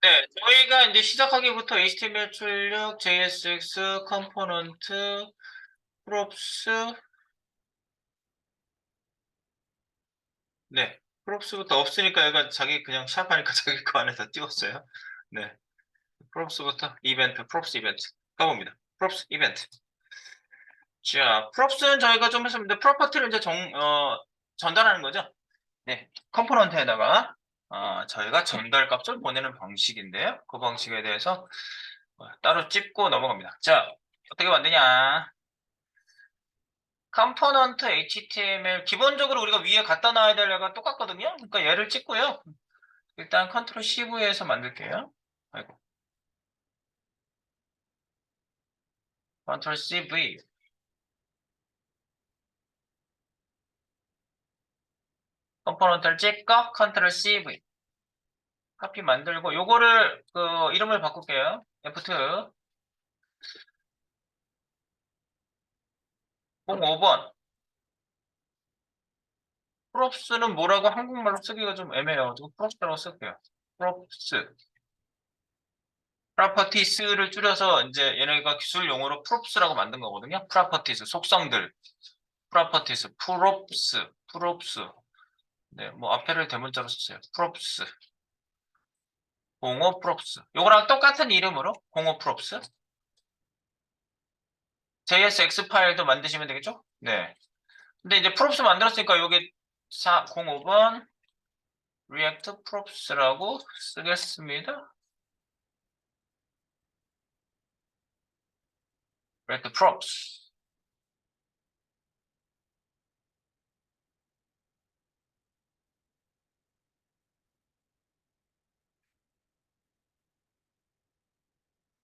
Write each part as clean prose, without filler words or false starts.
네, 저희가 이제 시작하기부터 HTML 출력, JSX, 컴포넌트, 프롭스, 네, 프롭스부터 없으니까 얘가 자기 그냥 샵하니까 자기 거 안에서 띄웠어요. 네, 프롭스부터 이벤트, 프롭스 이벤트 가봅니다. 프롭스 이벤트. 자, 프롭스는 저희가 좀 했습니다. 프로퍼티를 이제 전달하는 거죠. 네, 컴포넌트에다가 저희가 전달 값을 보내는 방식인데요. 그 방식에 대해서 따로 찝고 넘어갑니다. 자, 어떻게 만드냐? 컴포넌트 HTML 기본적으로 우리가 위에 갖다 놔야 될 애가 똑같거든요. 그러니까 얘를 찍고요. 일단 컨트롤 CV에서 만들게요. 아이고. 컨트롤 CV. 컴포넌트를 찍고 컨트롤 CV. 카피 만들고 요거를 그 이름을 바꿀게요. F2 05번. 프롭스는 뭐라고 한국말로 쓰기가 좀 애매해가지고 프롭스라고 쓸게요. 프롭스. 프로퍼티스를 줄여서 이제 얘네가 기술 용어로 프롭스라고 만든 거거든요. 프로퍼티스, 속성들. 프로퍼티스, 프롭스. 네, 뭐 앞에를 대문자로 썼어요. 프롭스. 공호 프롭스. 요거랑 똑같은 이름으로 공호 프롭스. JSX 파일도 만드시면 되겠죠? 네. 근데 이제 프롭스 만들었으니까 여기 405번 리액트 프롭스라고 쓰겠습니다. 리액트 프롭스.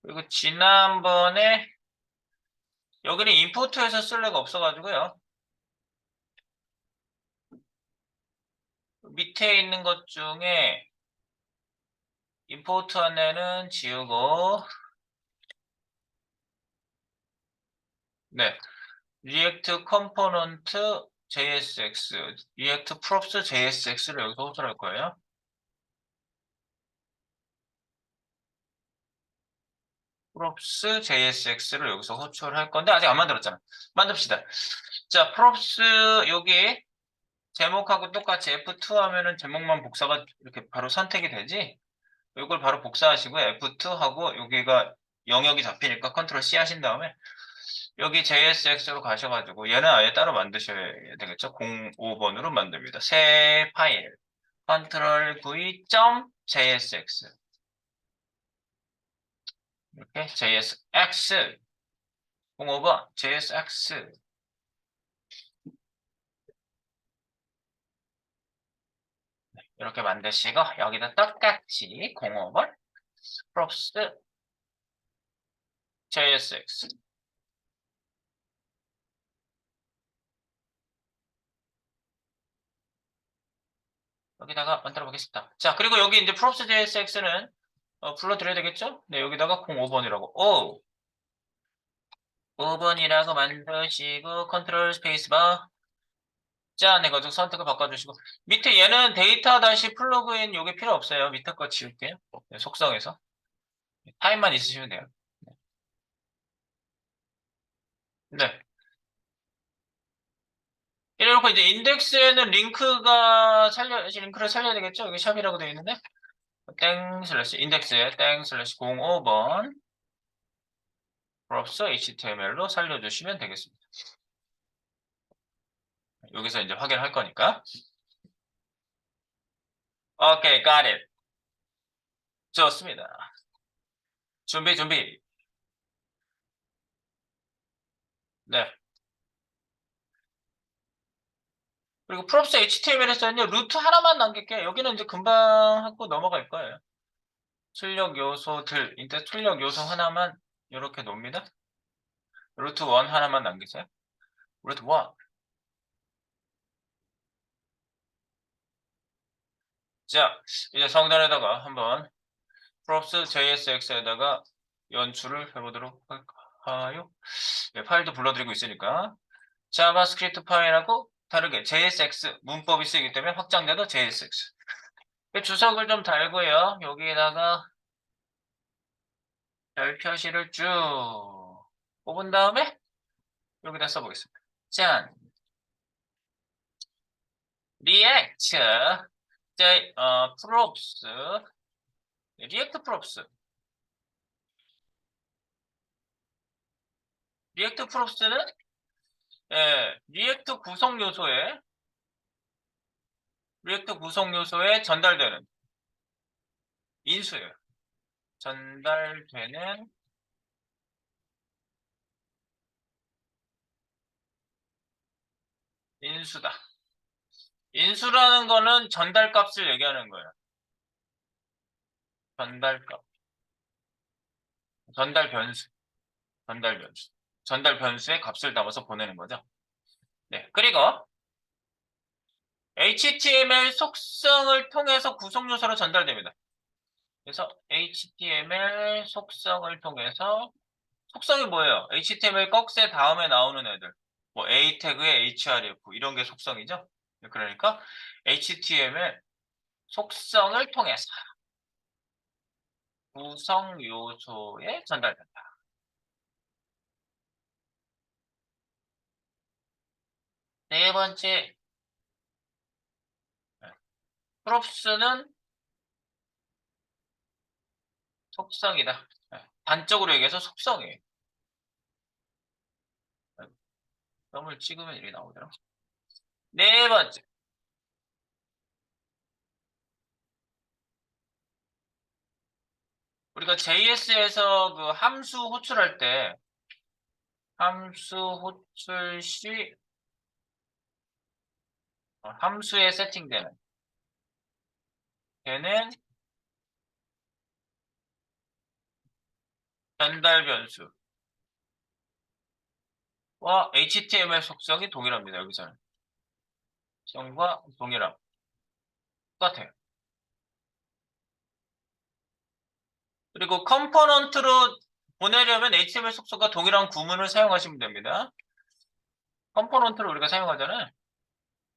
그리고 지난번에 여기는 임포트해서 쓸 애가 없어가지고요. 밑에 있는 것 중에 임포트 안에는 지우고 네. 리액트 컴포넌트 JSX, 리액트 프롭스 JSX를 여기서 호출할 거예요. 프롭스 JSX를 여기서 호출할 건데 아직 안 만들었잖아. 만듭시다. 자, 프롭스 여기 제목하고 똑같이 F2 하면은 제목만 복사가 이렇게 바로 선택이 되지. 이걸 바로 복사하시고 F2 하고 여기가 영역이 잡히니까 컨트롤 C 하신 다음에 여기 JSX로 가셔가지고 얘는 아예 따로 만드셔야 되겠죠. 05번으로 만듭니다. 새 파일 컨트롤 V .jsx 이렇게 JSX 05번 JSX 이렇게 만드시고 여기도 똑같이 05번 props JSX 여기다가 만들어 보겠습니다. 자, 그리고 여기 이제 props JSX는 불러드려야 되겠죠? 네, 여기다가 05번이라고. 오, 5번이라고 만드시고 컨트롤 스페이스바 짠 해가지고 선택을 바꿔주시고 밑에 얘는 데이터 다시 플러그인 요게 필요 없어요. 밑에 거 지울게요. 네, 속성에서 타임만 있으시면 돼요. 네. 이래놓고 이제 인덱스에는 링크를 살려야 되겠죠? 여기 샵이라고 되어 있는데 땡 슬래시 인덱스에 땡 슬래시 05번 props HTML로 살려주시면 되겠습니다. 여기서 이제 확인할 거니까. 오케이, got it. 좋습니다. 준비. 네. 그리고 props HTML에서는요, 루트 하나만 남길게요. 여기는 이제 금방 하고 넘어갈 거예요. 출력 요소들, 인덱스 출력 요소 하나만 이렇게 놓습니다. 루트 1 하나만 남기세요. 루트 1. 자, 이제 성단에다가 한번 props JSX에다가 연출을 해보도록 할까요? 네, 파일도 불러드리고 있으니까 자바스크립트 파일하고 다르게 JSX 문법이 쓰이기 때문에 확장돼도 JSX 주석을 좀 달고요. 여기에다가 별 표시를 쭉 뽑은 다음에 여기다 써보겠습니다. 짠. react, props, react props. react props는 리액트 구성 요소에 전달되는 인수예요. 전달되는 인수다. 인수라는 거는 전달값을 얘기하는 거예요. 전달값. 전달 변수. 전달 변수. 전달 변수에 값을 담아서 보내는 거죠. 네. 그리고 HTML 속성을 통해서 구성 요소로 전달됩니다. 그래서 HTML 속성을 통해서 속성이 뭐예요? HTML 꺽쇠 다음에 나오는 애들. 뭐 A 태그에 href 이런 게 속성이죠. 그러니까 HTML 속성을 통해서 구성 요소에 전달된다. 네 번째, props는 속성이다. 단적으로 얘기해서 속성이에요. 점을 찍으면 이렇게 나오더라. 네 번째, 우리가 JS에서 그 함수 호출할 때 함수 호출 시 함수에 세팅되는 걔는 전달 변수와 HTML 속성이 동일합니다. 여기서는 속성과 동일함 똑같아요. 그리고 컴포넌트로 보내려면 HTML 속성과 동일한 구문을 사용하시면 됩니다. 컴포넌트를 우리가 사용하잖아요.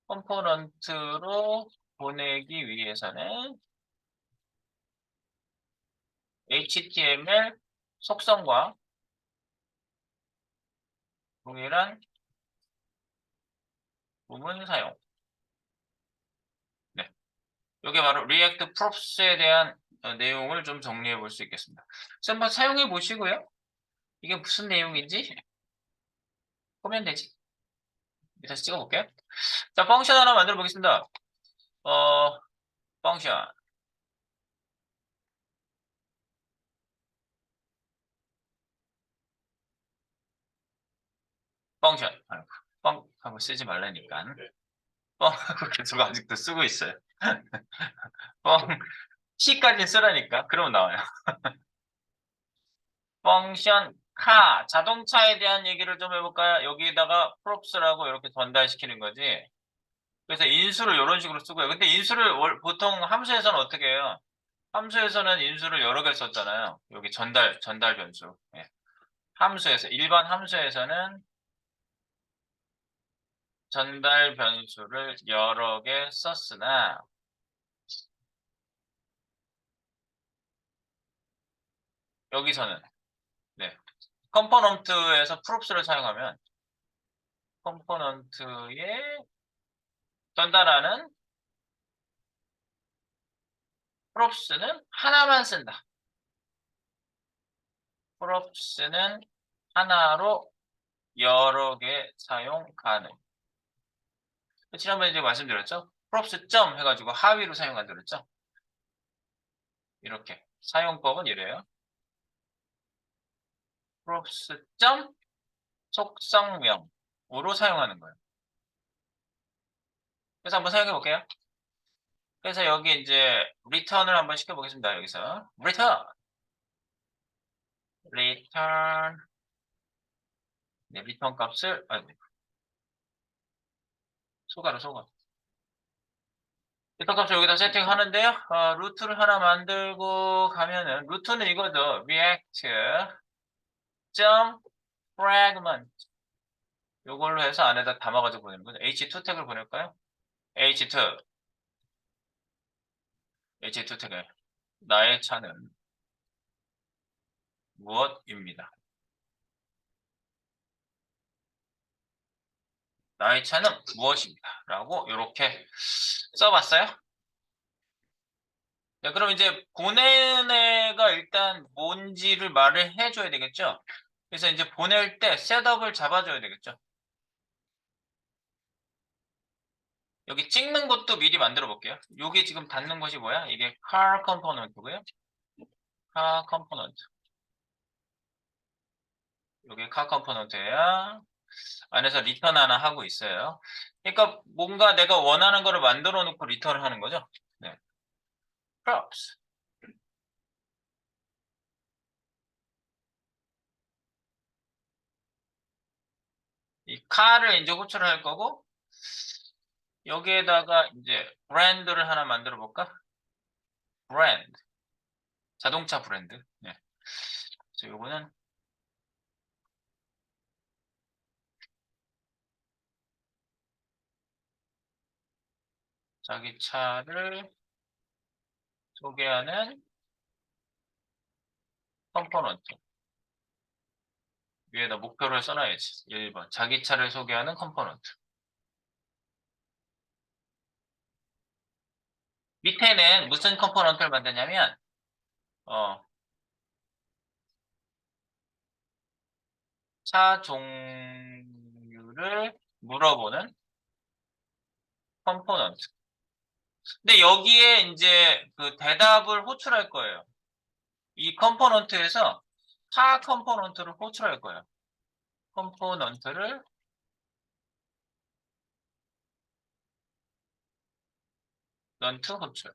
컴포넌트로 보내기 위해서는 HTML 속성과 동일한 구문 사용. 네. 이게 바로 React Props에 대한 내용을 좀 정리해 볼 수 있겠습니다. 그래서 한번 사용해 보시고요. 이게 무슨 내용인지 보면 되지. 다시 찍어 볼게요. 자, 펑션 하나 만들어 보겠습니다. 펑션. 펑션. 뻥 하고 쓰지 말라니까. 뻥 하고 계속 아직도 쓰고 있어요. 뻥 C까지 쓰라니까. 그러면 나와요. 펑션 카 자동차에 대한 얘기를 좀 해볼까요? 여기다가 props라고 이렇게 전달시키는 거지. 그래서 인수를 이런 식으로 쓰고요. 근데 인수를 보통 함수에서는 어떻게 해요? 함수에서는 인수를 여러 개 썼잖아요. 여기 전달 변수. 예. 함수에서 일반 함수에서는 전달 변수를 여러 개 썼으나 여기서는 네. 컴포넌트에서 props를 사용하면 컴포넌트에 전달하는 props는 하나만 쓴다. props는 하나로 여러 개 사용 가능. 지난번에 이제 말씀드렸죠? props 점 해가지고 하위로 사용한다 그랬죠? 이렇게 사용법은 이래요. props 점 속성명으로 사용하는 거예요. 그래서 한번 사용해 볼게요. 그래서 여기 이제 return을 한번 시켜보겠습니다. 여기서 return 네, return 값을 소가로 return 값을 여기다 세팅하는데요. 루트를 하나 만들고 가면은 루트는 이거죠. react fragment 요걸로 해서 안에다 담아가지고 보내는 거죠. h2 태그를 보낼까요? h2 태그 나의 차는 무엇입니다. 나의 차는 무엇입니다. 라고 이렇게 써봤어요. 네, 그럼 이제 보내는 애가 일단 뭔지를 말을 해줘야 되겠죠. 그래서 이제 보낼 때 셋업을 잡아줘야 되겠죠. 여기 찍는 것도 미리 만들어 볼게요. 여기 지금 닫는 것이 뭐야? 이게 car component고요. car component. 여기 car component예요. 안에서 리턴 하나 하고 있어요. 그러니까 뭔가 내가 원하는 거를 만들어 놓고 리턴을 하는 거죠. 네. props. 이 car를 이제 호출을 할 거고 여기에다가 이제 브랜드를 하나 만들어 볼까? 브랜드. 자동차 브랜드. 네. 그래서 요거는 자기 차를 소개하는 컴포넌트. 위에다 목표를 써놔야지. 1번. 자기 차를 소개하는 컴포넌트. 밑에는 무슨 컴포넌트를 만드냐면, 어, 차 종류를 물어보는 컴포넌트. 근데 여기에 이제 그 대답을 호출할 거예요. 이 컴포넌트에서 타 컴포넌트를 호출할 거예요. 컴포넌트를 넌트 호출.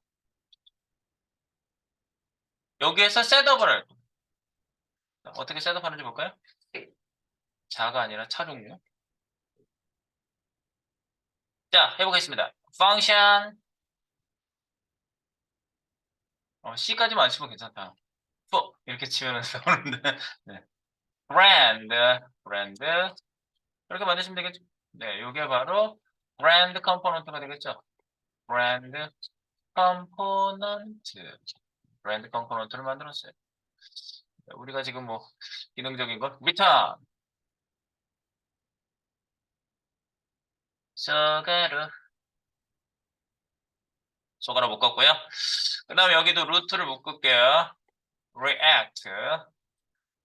여기에서 셋업을 할 거예요. 어떻게 셋업하는지 볼까요? 자가 아니라 차 종류. 자, 해보겠습니다. function C까지만 안 치면 괜찮다. 이렇게 치면 나오는데 네. 브랜드 이렇게 만드시면 되겠죠. 네, 이게 바로 브랜드 컴포넌트가 되겠죠. 브랜드 컴포넌트 브랜드 컴포넌트를 만들었어요. 우리가 지금 뭐 기능적인 걸 return 소가루 묶었고요. 그 다음에 여기도 루트를 묶을게요. react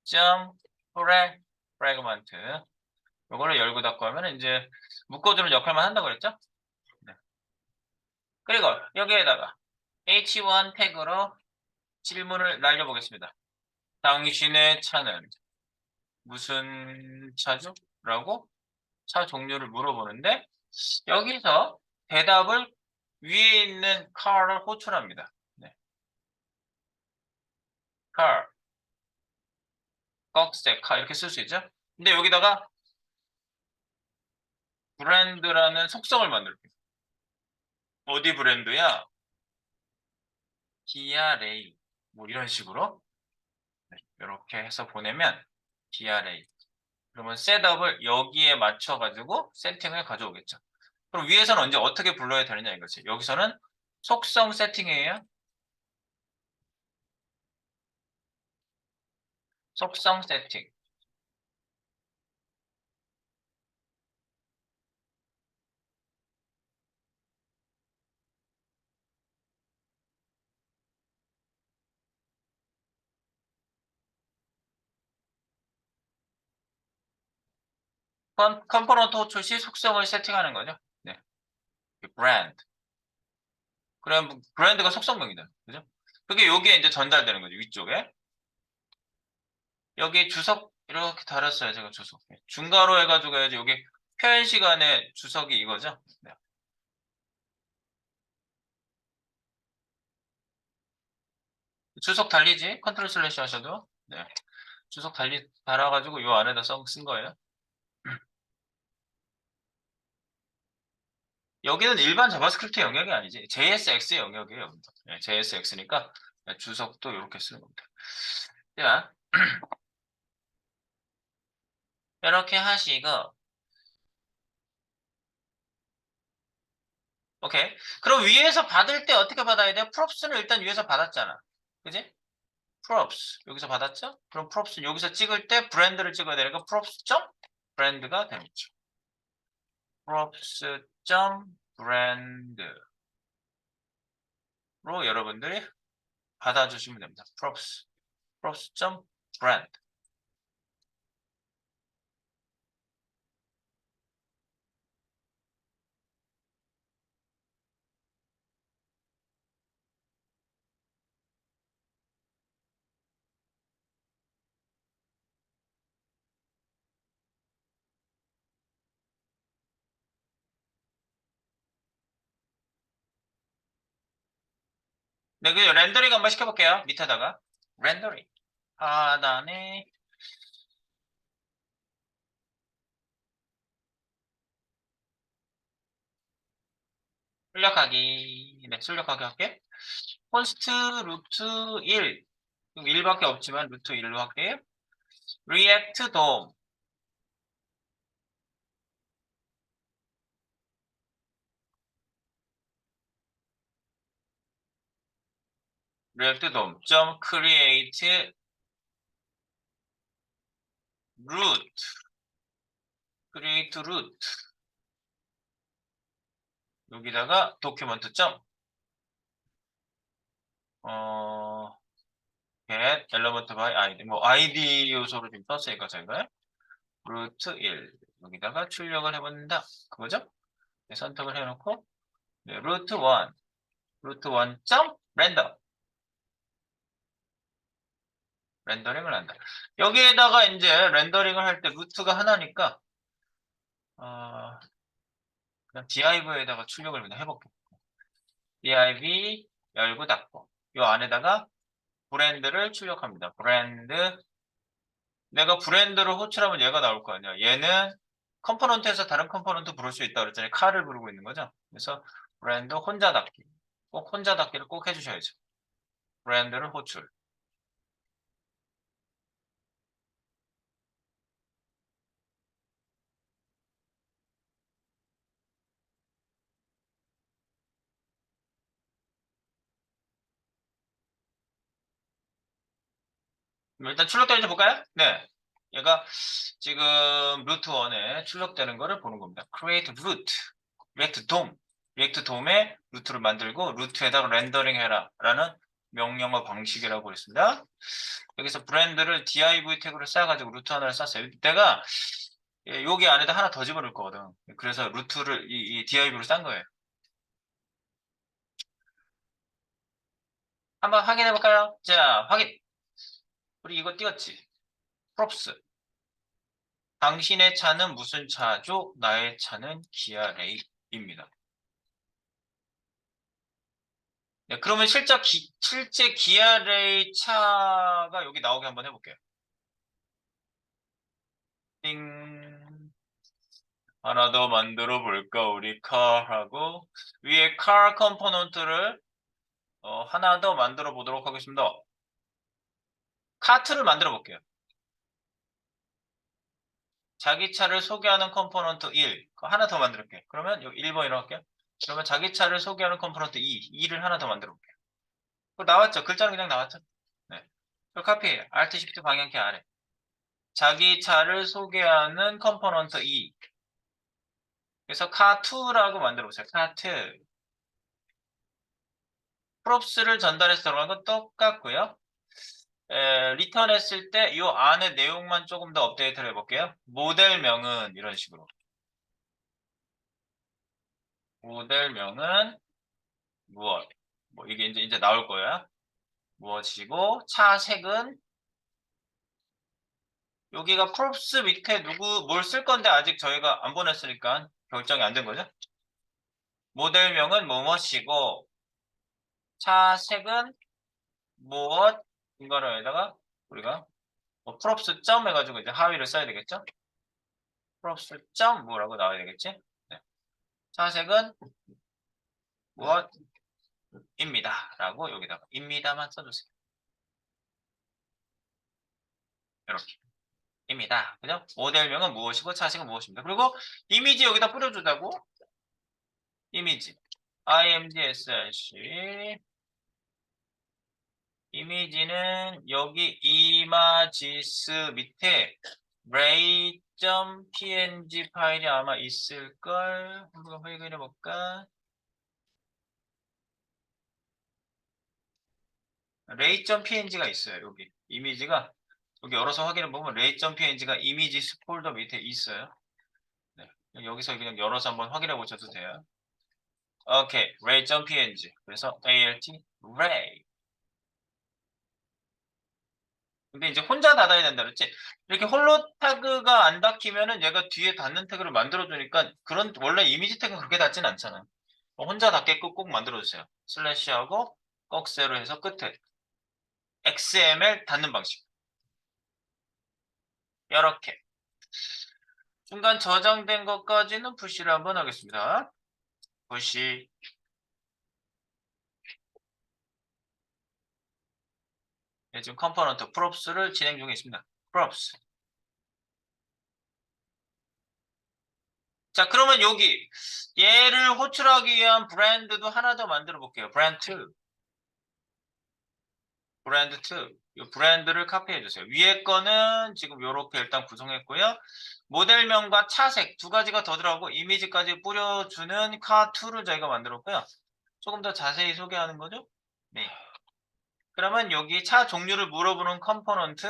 점 fragment 이거를 열고 닫고 하면 이제 묶어주는 역할만 한다고 그랬죠? 네. 그리고 여기에다가 h1 태그로 질문을 날려보겠습니다. 당신의 차는 무슨 차죠? 라고 차 종류를 물어보는데 여기서 대답을 위에 있는 car를 호출합니다. 네. car, 꺽쇠, car 이렇게 쓸 수 있죠? 근데 여기다가 브랜드라는 속성을 만들게요. 어디 브랜드야? DRA 뭐 이런 식으로 네, 이렇게 해서 보내면 DRA 그러면 셋업을 여기에 맞춰가지고 세팅을 가져오겠죠. 그럼 위에서는 언제 어떻게 불러야 되느냐 이거지. 여기서는 속성 세팅이에요. 속성 세팅. 컴포넌트 호출 시 속성을 세팅하는 거죠. 네. 브랜드. 그럼 브랜드가 속성명이다. 그죠? 그게 여기에 이제 전달되는 거죠. 위쪽에. 여기 주석 이렇게 달았어요. 제가 주석. 네. 중괄호 해가지고 해야지 여기 표현 시간에 주석이 이거죠. 네. 주석 달리지? 컨트롤 슬래시 하셔도. 네. 주석 달아가지고 요 안에다 쓴 거예요. 여기는 일반 자바스크립트 영역이 아니지. JSX 영역이에요. 네, JSX니까 주석도 이렇게 쓰는 겁니다. 자, 이렇게 하시고, 오케이. 그럼 위에서 받을 때 어떻게 받아야 돼요? 프롭스는 일단 위에서 받았잖아. 그지? props 여기서 받았죠? 그럼 props 여기서 찍을 때 브랜드를 찍어야 되니까 props 점 브랜드가 되겠죠. props 점 브랜드로 여러분들이 받아주시면 됩니다. props 점 브랜드. 네, 그 렌더링 한번 시켜볼게요. 밑에다가 렌더링 하단에 출력하기. 네, 출력하기 할게. 콘스트 루트 1 1밖에 없지만 루트 1로 할게요. 리액트 돔 리액트 돔 점 크리에이트 루트 크리에이트 루트 여기다가 도큐먼트 점 get element by id 뭐 id 요소로 좀 썼으니까 저희가 루트 1 여기다가 출력을 해본다 그거죠? 네, 선택을 해놓고 네, 루트 1 루트 1 점 렌더링을 한다. 여기에다가 이제 렌더링을 할 때 루트가 하나니까 그냥 div에다가 출력을 그냥 해볼게요. div 열고 닫고 요 안에다가 브랜드를 출력합니다. 브랜드 내가 브랜드를 호출하면 얘가 나올 거 아니야. 얘는 컴포넌트에서 다른 컴포넌트 부를 수 있다고 그랬잖아요. 칼을 부르고 있는 거죠. 그래서 브랜드 혼자 닫기 꼭 혼자 닫기를 꼭 해주셔야죠. 브랜드를 호출 일단 출력되는지 볼까요? 네. 얘가 지금 루트 1에 출력되는 거를 보는 겁니다. create root, react DOM, react DOM에 루트를 만들고 루트에다가 렌더링 해라 라는 명령어 방식이라고 했습니다. 여기서 브랜드를 div 태그로 쌓아가지고 루트 하나를 쌌어요. 내가 여기 안에다 하나 더 집어넣을 거거든. 그래서 루트를 이 div로 싼 거예요. 한번 확인해 볼까요? 자, 확인. 우리 이거 띄웠지? props. 당신의 차는 무슨 차죠? 나의 차는 기아 레이입니다. 네, 그러면 실제 기아 레이 차가 여기 나오게 한번 해볼게요. 띵. 하나 더 만들어 볼까? 우리 car하고 위에 car 컴포넌트를 하나 더 만들어 보도록 하겠습니다. 카트를 만들어 볼게요. 자기 차를 소개하는 컴포넌트 1. 하나 더 만들게요. 그러면 여기 1번이라고 할게요. 그러면 자기 차를 소개하는 컴포넌트 2를 하나 더 만들어 볼게요. 그거 나왔죠? 글자는 그냥 나왔죠? 네. 그 카피, Alt Shift 방향키 아래. 자기 차를 소개하는 컴포넌트 2. 그래서 카2라고 만들어 보세요. 카2. props를 전달해서 들어간 건 똑같고요. 리턴 했을 때 이 안에 내용만 조금 더 업데이트를 해볼게요. 모델명은 이런 식으로. 모델명은 무엇? 뭐 이게 이제 나올 거야. 무엇이고 차색은 여기가 props 밑에 뭘 쓸 건데 아직 저희가 안 보냈으니까 결정이 안 된 거죠. 모델명은 무엇이고 차색은 무엇 이거로에다가 우리가 뭐 props 점 해가지고 이제 하위를 써야 되겠죠. props 점 뭐라고 나와야 되겠지. 네. 차색은 무엇입니다 라고 여기다가 입니다만 써주세요. 이렇게 입니다. 그죠? 모델명은 무엇이고 차색은 무엇입니다. 그리고 이미지 여기다 뿌려주자고 이미지 img src 이미지는 여기 이마지스 밑에 ray.png 파일이 아마 있을걸. 한번 확인해 볼까? ray.png가 있어요. 여기 이미지가 여기 열어서 확인해 보면 ray.png가 이미지스 폴더 밑에 있어요. 네. 여기서 그냥 열어서 한번 확인해 보셔도 돼요. 오케이, ray.png. 그래서 alt ray. 근데 이제 혼자 닫아야 된다 그랬지? 이렇게 홀로 태그가 안 닫히면은 얘가 뒤에 닫는 태그를 만들어주니까 그런 원래 이미지 태그가 그렇게 닫진 않잖아. 혼자 닫게끔 꼭 만들어주세요. 슬래시하고 꺽쇠로 해서 끝에 XML 닫는 방식. 이렇게 중간 저장된 것까지는 푸시를 한번 하겠습니다. 푸시. 네, 지금 컴포넌트 props를 진행 중에 있습니다. props. 자, 그러면 여기 얘를 호출하기 위한 브랜드도 하나 더 만들어 볼게요. 브랜드 2. 브랜드 2. 이 브랜드를 카피해 주세요. 위에 거는 지금 이렇게 일단 구성했고요. 모델명과 차색 두 가지가 더 들어가고 이미지까지 뿌려주는 카2를 저희가 만들었고요. 조금 더 자세히 소개하는 거죠. 네. 그러면 여기 차 종류를 물어보는 컴포넌트.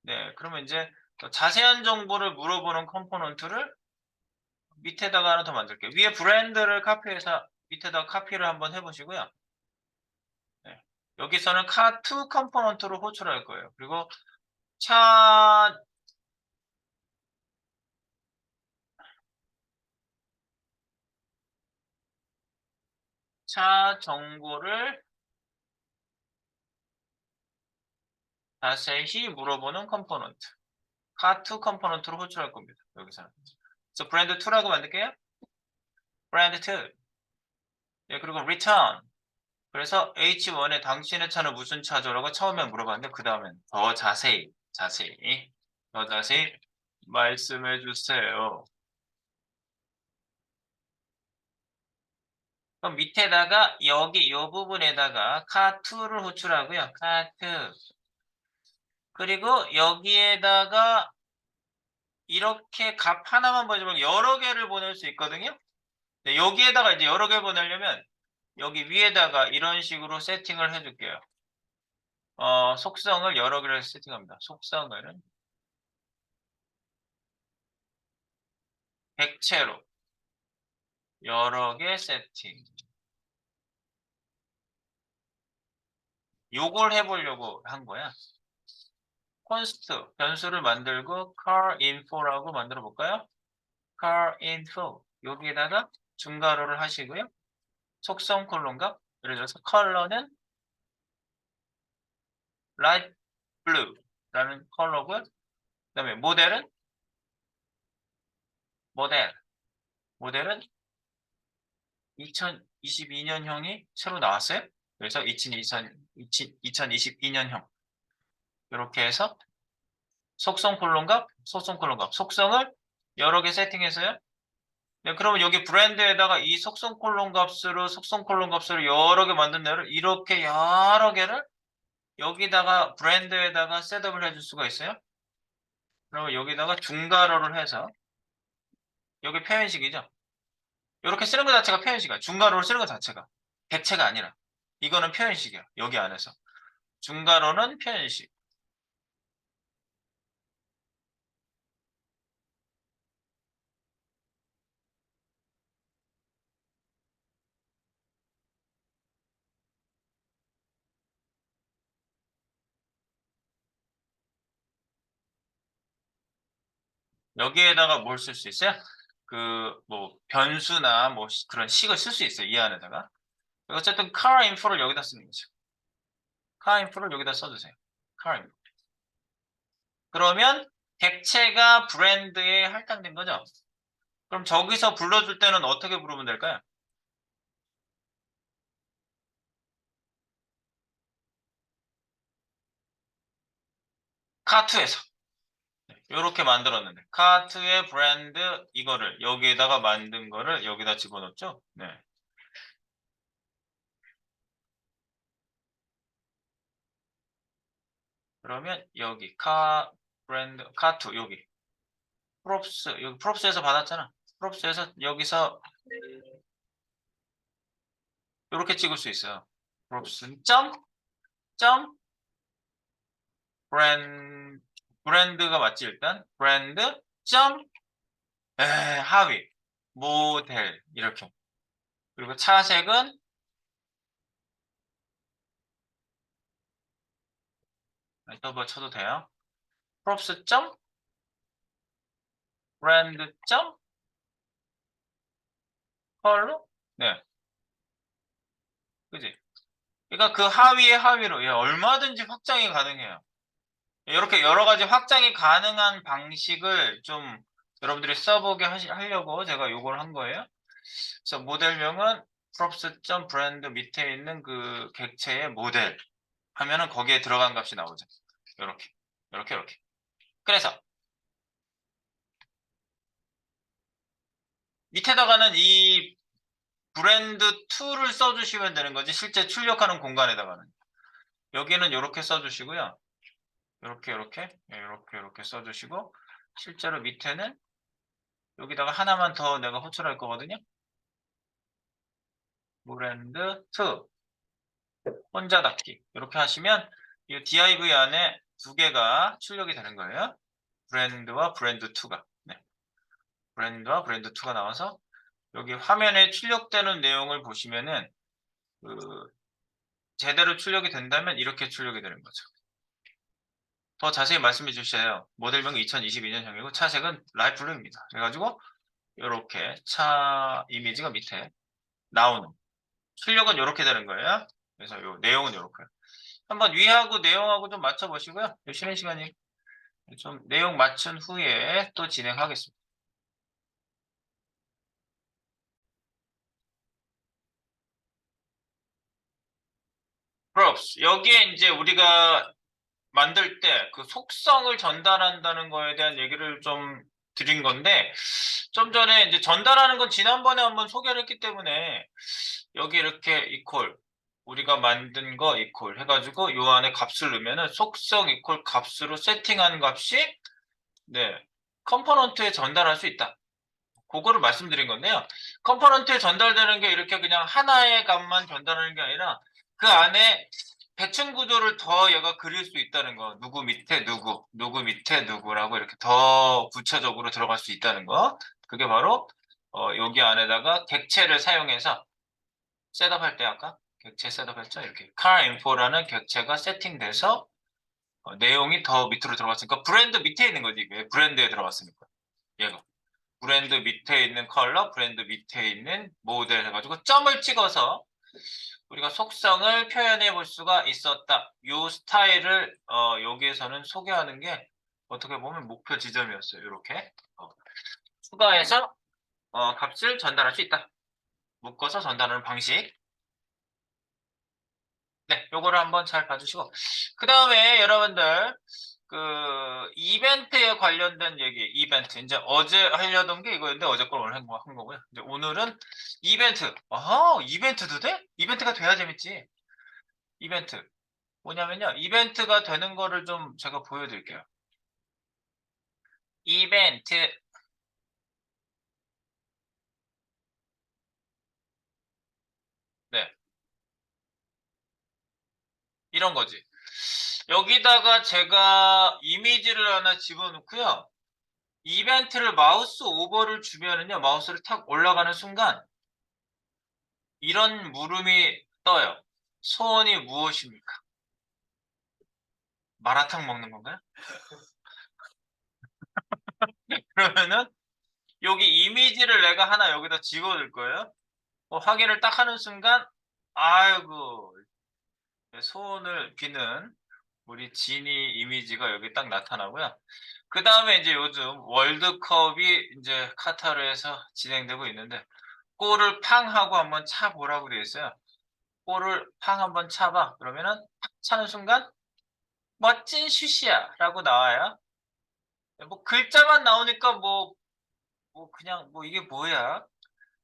네. 그러면 이제 더 자세한 정보를 물어보는 컴포넌트를 밑에다가 하나 더 만들게요. 위에 브랜드를 카피해서 밑에다가 카피를 한번 해보시고요. 네. 여기서는 카2 컴포넌트로 호출할 거예요. 그리고 차 정보를 자세히 물어보는 컴포넌트. 카2 컴포넌트로 호출할 겁니다. 여기서는. 그래서 브랜드 2라고 만들게요. 브랜드 2. 예, 그리고 return. 그래서 H1에 당신의 차는 무슨 차죠라고 처음에 물어봤는데 그 다음엔 더 자세히 말씀해 주세요. 그럼 밑에다가 여기 이 부분에다가 카2를 호출하고요. 카2. 그리고 여기에다가 이렇게 값 하나만 보내지 여러 개를 보낼 수 있거든요. 네, 여기에다가 이제 여러 개 보내려면 여기 위에다가 이런 식으로 세팅을 해줄게요. 속성을 여러 개를 세팅합니다. 속성을 객체로 여러 개 세팅. 요걸 해보려고 한 거야. const 변수를 만들고 car info라고 만들어 볼까요? car info 여기에다가 중괄호를 하시고요. 속성 콜론값 예를 들어서 컬러는 light blue 라는 컬러고요. 그다음에 모델은 2022년형이 새로 나왔어요. 그래서 2022년형 이렇게 해서 속성 콜론값 속성을 여러 개 세팅해서요. 네, 그러면 여기 브랜드에다가 이 속성 콜론 값으로 여러 개 만든 애를 이렇게 여러 개를 여기다가 브랜드에다가 셋업을 해줄 수가 있어요. 그러면 여기다가 중괄호를 해서 여기 표현식이죠. 이렇게 쓰는 것 자체가 표현식이야. 중괄호를 쓰는 것 자체가 객체가 아니라 이거는 표현식이야. 여기 안에서 중괄호는 표현식. 여기에다가 뭘 쓸 수 있어요? 그 뭐 변수나 뭐 그런 식을 쓸 수 있어요. 이 안에다가. 어쨌든 car info를 여기다 쓰는 거죠. car info를 여기다 써주세요. car info. 그러면 객체가 브랜드에 할당된 거죠. 그럼 저기서 불러줄 때는 어떻게 부르면 될까요? 카투에서 이렇게 만들었는데 카트의 브랜드 이거를 여기에다가 만든 거를 여기다 집어넣죠. 네. 그러면 여기 브랜드 카투 여기 프롭스 여기 프롭스에서 받았잖아. 프롭스에서 여기서 이렇게 찍을 수 있어요. 프롭스 점 브랜드가 맞지 일단 브랜드 점 하위 모델 이렇게 그리고 차색은 더블 쳐도 돼요. 프롭스 점 브랜드 점 컬러 네 그지. 그러니까 그 하위에 하위로 예, 얼마든지 확장이 가능해요. 이렇게 여러 가지 확장이 가능한 방식을 좀 여러분들이 써보게 하려고 제가 요걸 한 거예요. 그래서 모델명은 props.brand 밑에 있는 그 객체의 모델 하면은 거기에 들어간 값이 나오죠. 이렇게, 이렇게. 그래서 밑에다가는 이 브랜드 2를 써주시면 되는 거지. 실제 출력하는 공간에다가는 여기는 이렇게 써주시고요. 이렇게 써주시고 실제로 밑에는 여기다가 하나만 더 내가 호출할 거거든요. 브랜드 2 혼자 닫기 이렇게 하시면 이 div 안에 두 개가 출력이 되는 거예요. 브랜드와 브랜드 2가 브랜드와 브랜드 2가 나와서 여기 화면에 출력되는 내용을 보시면은 그 제대로 출력이 된다면 이렇게 출력이 되는 거죠. 더 자세히 말씀해 주셔요. 모델명이 2022년형이고 차색은 라이트 블루입니다. 그래가지고 이렇게 차 이미지가 밑에 나오는 출력은 이렇게 되는 거예요. 그래서 요 내용은 이렇게 한번 위하고 내용하고 좀 맞춰 보시고요. 쉬는 시간이 좀 내용 맞춘 후에 또 진행하겠습니다. props 여기에 이제 우리가 만들 때 그 속성을 전달한다는 거에 대한 얘기를 좀 드린 건데 좀 전에 이제 전달하는 건 지난번에 한번 소개를 했기 때문에 여기 이렇게 이퀄 우리가 만든 거 이퀄 해가지고 요 안에 값을 넣으면은 속성 이퀄 값으로 세팅한 값이 네 컴포넌트에 전달할 수 있다. 그거를 말씀드린 건데요. 컴포넌트에 전달되는 게 이렇게 그냥 하나의 값만 전달하는 게 아니라 그 안에 배층 구조를 더 얘가 그릴 수 있다는 거. 누구 밑에 누구, 누구 밑에 누구라고 이렇게 더 구체적으로 들어갈 수 있다는 거. 그게 바로 여기 안에다가 객체를 사용해서 셋업할 때 아까 객체 셋업했죠. 이렇게 car info라는 객체가 세팅돼서 내용이 더 밑으로 들어갔으니까 브랜드 밑에 있는 거지. 이게 브랜드에 들어갔으니까. 얘가. 브랜드 밑에 있는 컬러, 브랜드 밑에 있는 모델 해가지고 점을 찍어서 우리가 속성을 표현해 볼 수가 있었다. 이 스타일을 여기에서는 소개하는 게 어떻게 보면 목표 지점이었어요. 이렇게 추가해서 값을 전달할 수 있다. 묶어서 전달하는 방식. 네, 요거를 한번 잘 봐주시고 그 다음에 여러분들 그 이벤트에 관련된 얘기, 이벤트 이제 어제 하려던 게 이거였는데 어제 걸 오늘 한 거고요. 이제 오늘은 이벤트. 아하, 이벤트도 돼? 이벤트가 돼야 재밌지. 이벤트 뭐냐면요, 이벤트가 되는 거를 좀 제가 보여드릴게요. 이벤트 네 이런 거지. 여기다가 제가 이미지를 하나 집어넣고요. 이벤트를 마우스 오버를 주면은요, 마우스를 탁 올라가는 순간 이런 물음이 떠요. 소원이 무엇입니까? 마라탕 먹는 건가요? 그러면은 여기 이미지를 내가 하나 여기다 집어넣을 거예요. 확인을 딱 하는 순간 아이고 소원을 비는 우리 지니 이미지가 여기 딱 나타나고요. 그 다음에 이제 요즘 월드컵이 이제 카타르에서 진행되고 있는데 골을 팡 하고 한번 차보라고 되어 있어요. 골을 팡 한번 차봐. 그러면은 탁 차는 순간 멋진 슛이야 라고 나와요. 뭐 글자만 나오니까 뭐 그냥 뭐 이게 뭐야.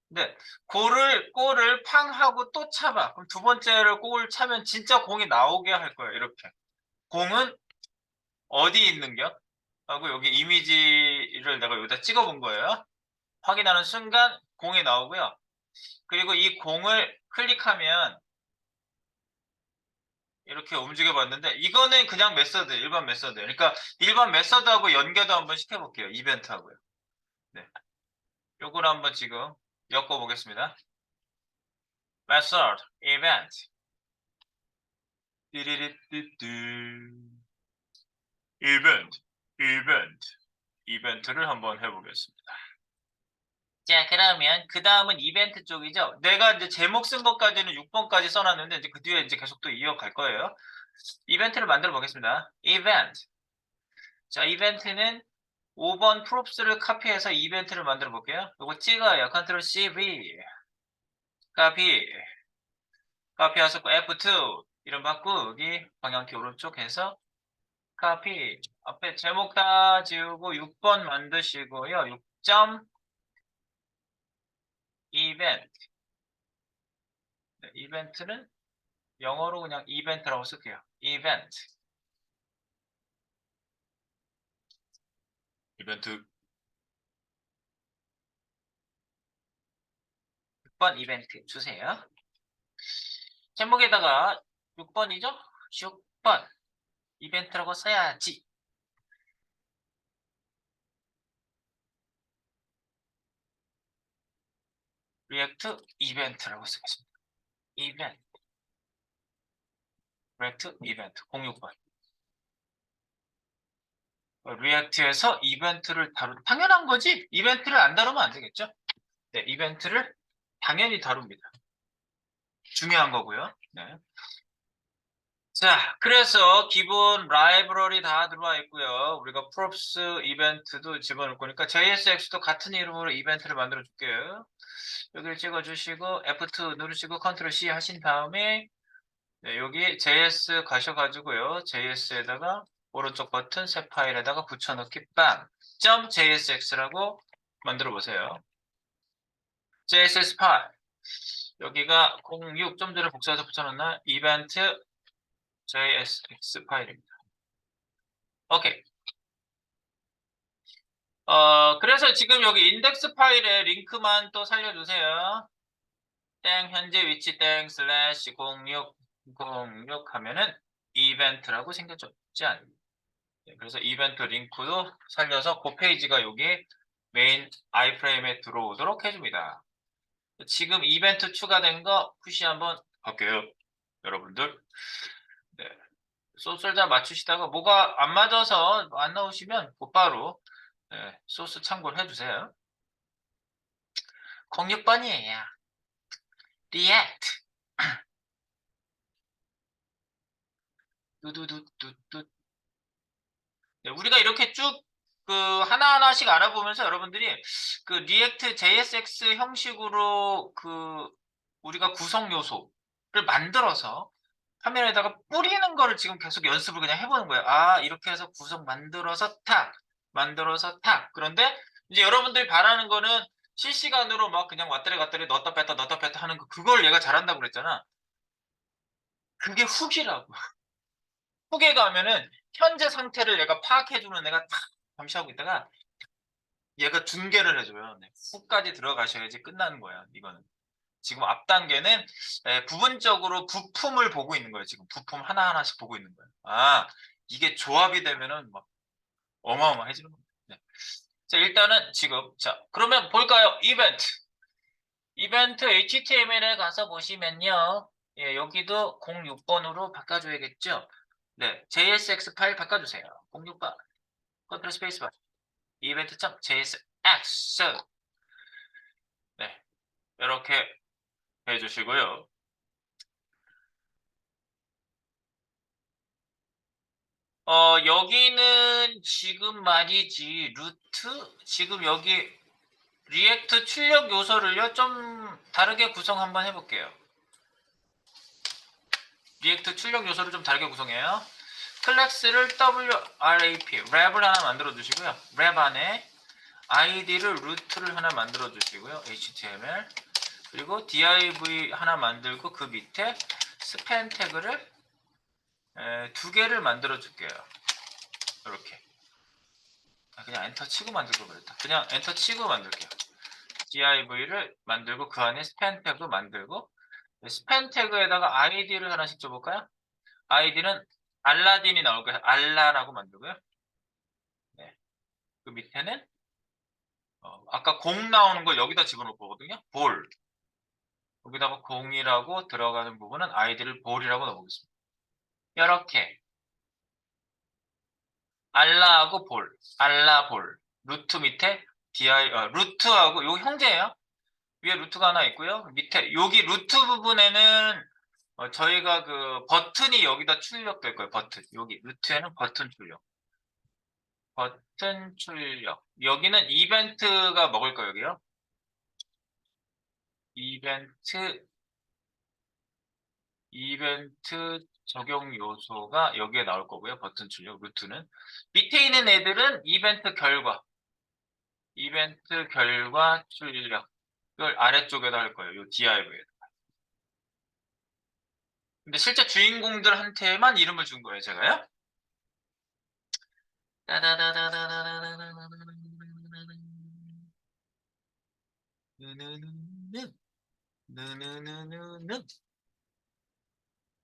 근데 골을 팡 하고 또 차봐. 그럼 두 번째를 골 차면 진짜 공이 나오게 할 거예요. 이렇게. 공은 어디 있는겨? 하고 여기 이미지를 내가 여기다 찍어본 거예요. 확인하는 순간 공이 나오고요. 그리고 이 공을 클릭하면 이렇게 움직여 봤는데 이거는 그냥 메서드, 일반 메서드. 그러니까 일반 메서드하고 연결도 한번 시켜볼게요. 이벤트하고요. 네. 요거를 한번 지금 엮어 보겠습니다. method, event. 띠리리띠띠. event, event. 이벤트를 한번 해보겠습니다. 자, 그러면 그 다음은 이벤트 쪽이죠. 내가 이제 제목 쓴 것까지는 6번까지 써놨는데 이제 그 뒤에 이제 계속 또 이어갈 거예요. 이벤트를 만들어 보겠습니다. 이벤트. 자, 이벤트는 5번 프롭스를 카피해서 이벤트를 만들어 볼게요. 이거 찍어요. 컨트롤 C, V. 카피. 카피하셨고 F2. 이름 바꾸기. 방향키 오른쪽 해서 카피. 앞에 제목 다 지우고 6번 만드시고요. 6점 이벤트. 네, 이벤트는 영어로 그냥 이벤트라고 쓸게요. 이벤트. 이벤트. 6번 이벤트 주세요. 제목에다가 6번이죠? 6번 이벤트라고 써야지. 리액트 이벤트라고 쓰겠습니다. 이벤트. 리액트 이벤트 06번. 리액트에서 이벤트를 당연한 거지? 이벤트를 안 다루면 안 되겠죠? 네, 이벤트를 당연히 다룹니다. 중요한 거고요. 네. 자, 그래서 기본 라이브러리 다 들어와 있고요. 우리가 props 이벤트도 집어넣을 거니까 JSX도 같은 이름으로 이벤트를 만들어 줄게요. 여기를 찍어주시고 F2 누르시고 Ctrl C 하신 다음에 네, 여기 JS 가셔가지고요. JS에다가 오른쪽 버튼 새 파일에다가 붙여넣기 빵! .jsx라고 만들어 보세요. JSX 파일. 여기가 06 좀 전에 복사해서 붙여놨나? 이벤트 JSX 파일입니다. 오케이. 그래서 지금 여기 인덱스 파일에 링크만 또 살려주세요. 땡 현재 위치 땡 슬래시 0606 하면은 이벤트라고 생겨졌지 않습니까? 네, 그래서 이벤트 링크도 살려서 그 페이지가 여기 메인 아이프레임에 들어오도록 해줍니다. 지금 이벤트 추가된 거 푸시 한번 할게요. 여러분들. 네. 소스를 다 맞추시다가 뭐가 안 맞아서 안 나오시면 곧바로 네, 소스 참고를 해주세요. 06번이에요. React. 두두두두두. 네, 우리가 이렇게 쭉 그 하나하나씩 알아보면서 여러분들이 그 리액트 JSX 형식으로 그 우리가 구성 요소를 만들어서 화면에다가 뿌리는 거를 지금 계속 연습을 그냥 해보는 거예요. 아, 이렇게 해서 구성 만들어서 탁, 만들어서 탁. 그런데 이제 여러분들이 바라는 거는 실시간으로 막 그냥 왔다리 갔다리 넣었다 뺐다 하는 거, 그걸 얘가 잘한다고 그랬잖아. 그게 훅이라고. 훅에 가면은 현재 상태를 얘가 파악해주는 애가 탁 감시하고 있다가 얘가 중계를 해줘요. 네, 훅까지 들어가셔야지 끝나는 거야. 이거는. 지금 앞 단계는 부분적으로 부품을 보고 있는 거예요. 지금 부품 하나하나씩 보고 있는 거예요. 아, 이게 조합이 되면은 막 어마어마해지는 겁니다. 네. 자, 일단은 지금 자, 그러면 볼까요? 이벤트. 이벤트 HTML에 가서 보시면요. 예, 여기도 06번으로 바꿔줘야겠죠? 네, JSX 파일 바꿔주세요. 06번. 컨트롤 스페이스바. 이벤트.jsx. 네, 이렇게 해주시고요. 여기는 지금 말이지, 루트? 지금 여기 리액트 출력 요소를요, 좀 다르게 구성 한번 해볼게요. 리액트 출력 요소를 좀 다르게 구성해요. 클래스를 WRAP, 랩을 하나 만들어 주시고요. 랩 안에 id를 루트를 하나 만들어 주시고요. HTML. 그리고 div 하나 만들고 그 밑에 스팬 태그를 2개를 만들어 줄게요. 이렇게. 그냥 엔터 치고 만들고 그랬다. 그냥 엔터 치고 만들게요. div를 만들고 그 안에 스팬 태그 만들고 스팬 태그에다가 id를 하나씩 줘볼까요? id는 알라딘이 나올 거예요. 알라라고 만들고요. 네. 그 밑에는 아까 공 나오는 걸 여기다 집어넣을 거거든요. 볼. 여기다가 공이라고 들어가는 부분은 id를 볼이라고 넣어보겠습니다. 이렇게 알라하고 볼, 알라 볼, 루트 밑에 루트하고 요 형제예요. 위에 루트가 하나 있고요. 밑에 여기 루트 부분에는 저희가 그 버튼이 여기다 출력될 거예요. 버튼 여기 루트에는 버튼 출력, 버튼 출력. 여기는 이벤트가 먹을 거예요. 여기요. 이벤트 적용 요소가 여기에 나올 거고요. 버튼 출력 루트는 밑에 있는 애들은 이벤트 결과 출력을 아래쪽에다 할 거예요. 요 div에. 근데 실제 주인공들한테만 이름을 준 거예요, 제가요.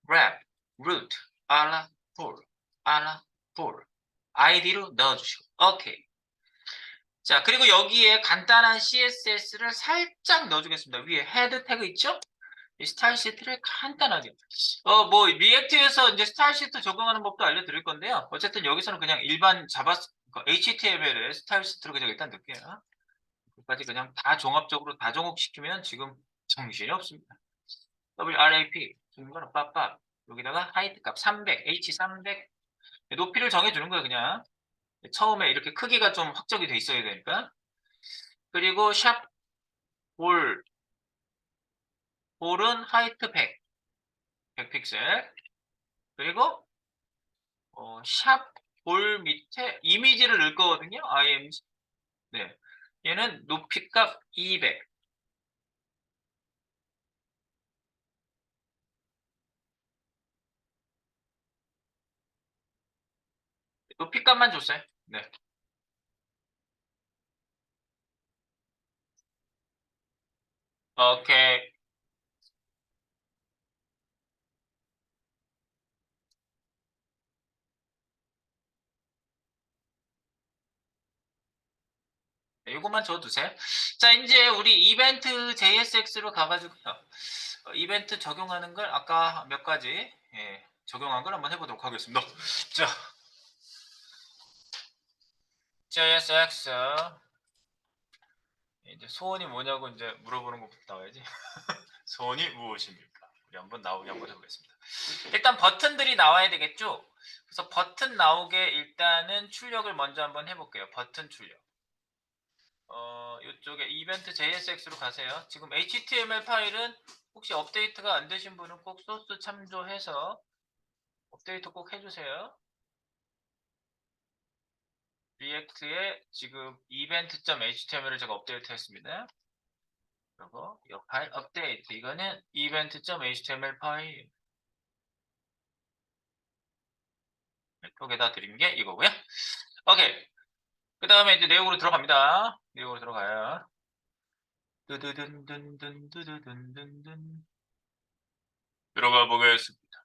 grab, root, 알라, 볼, 알라, 볼. 아이디로 넣어주시고. 오케이. 자, 그리고 여기에 간단한 CSS를 살짝 넣어주겠습니다. 위에 헤드 태그 있죠? 이 스타일 시트를 간단하게. 뭐, 리액트에서 이제 스타일 시트 적용하는 법도 알려드릴 건데요. 어쨌든 여기서는 그냥 일반 HTML에 스타일 시트로 그냥 일단 넣을게요. 여기까지 그냥 다 종합적으로 다 종목시키면 지금 정신이 없습니다. WRAP, 중괄호 빠빠. 여기다가 하이트 값 300, H300. 높이를 정해주는 거예요, 그냥. 처음에 이렇게 크기가 좀 확정이 돼 있어야 되니까. 그리고 샵 볼, 볼은 하이트 100 픽셀. 그리고 샵 볼 밑에 이미지를 넣을 거거든요. img. 네. 얘는 높이값 200. 높이값만 줬어요. 네. 오케이. 네, 이것만 줘두세요. 자, 이제 우리 이벤트 JSX로 가가지고요. 이벤트 적용하는 걸 아까 몇 가지 적용한 걸 한번 해보도록 하겠습니다. 자, JSX 이제 소원이 뭐냐고 이제 물어보는 것부터 나와야지. 소원이 무엇입니까? 우리 한번 나오게 한번 해보겠습니다. 일단 버튼들이 나와야 되겠죠? 그래서 버튼 나오게 일단은 출력을 먼저 한번 해볼게요. 버튼 출력. 이쪽에 이벤트 JSX로 가세요. 지금 HTML 파일은 혹시 업데이트가 안 되신 분은 꼭 소스 참조해서 업데이트 꼭 해주세요. 리액트에 지금 event.html을 제가 업데이트 했습니다. 그리고 이 파일 업데이트. 이거는 event.html 파일. 톡에다 드린 게 이거고요. 오케이. 그 다음에 이제 내용으로 들어갑니다. 내용으로 들어가요. 두두둔둔둔두두둔둔둔. 들어가 보겠습니다.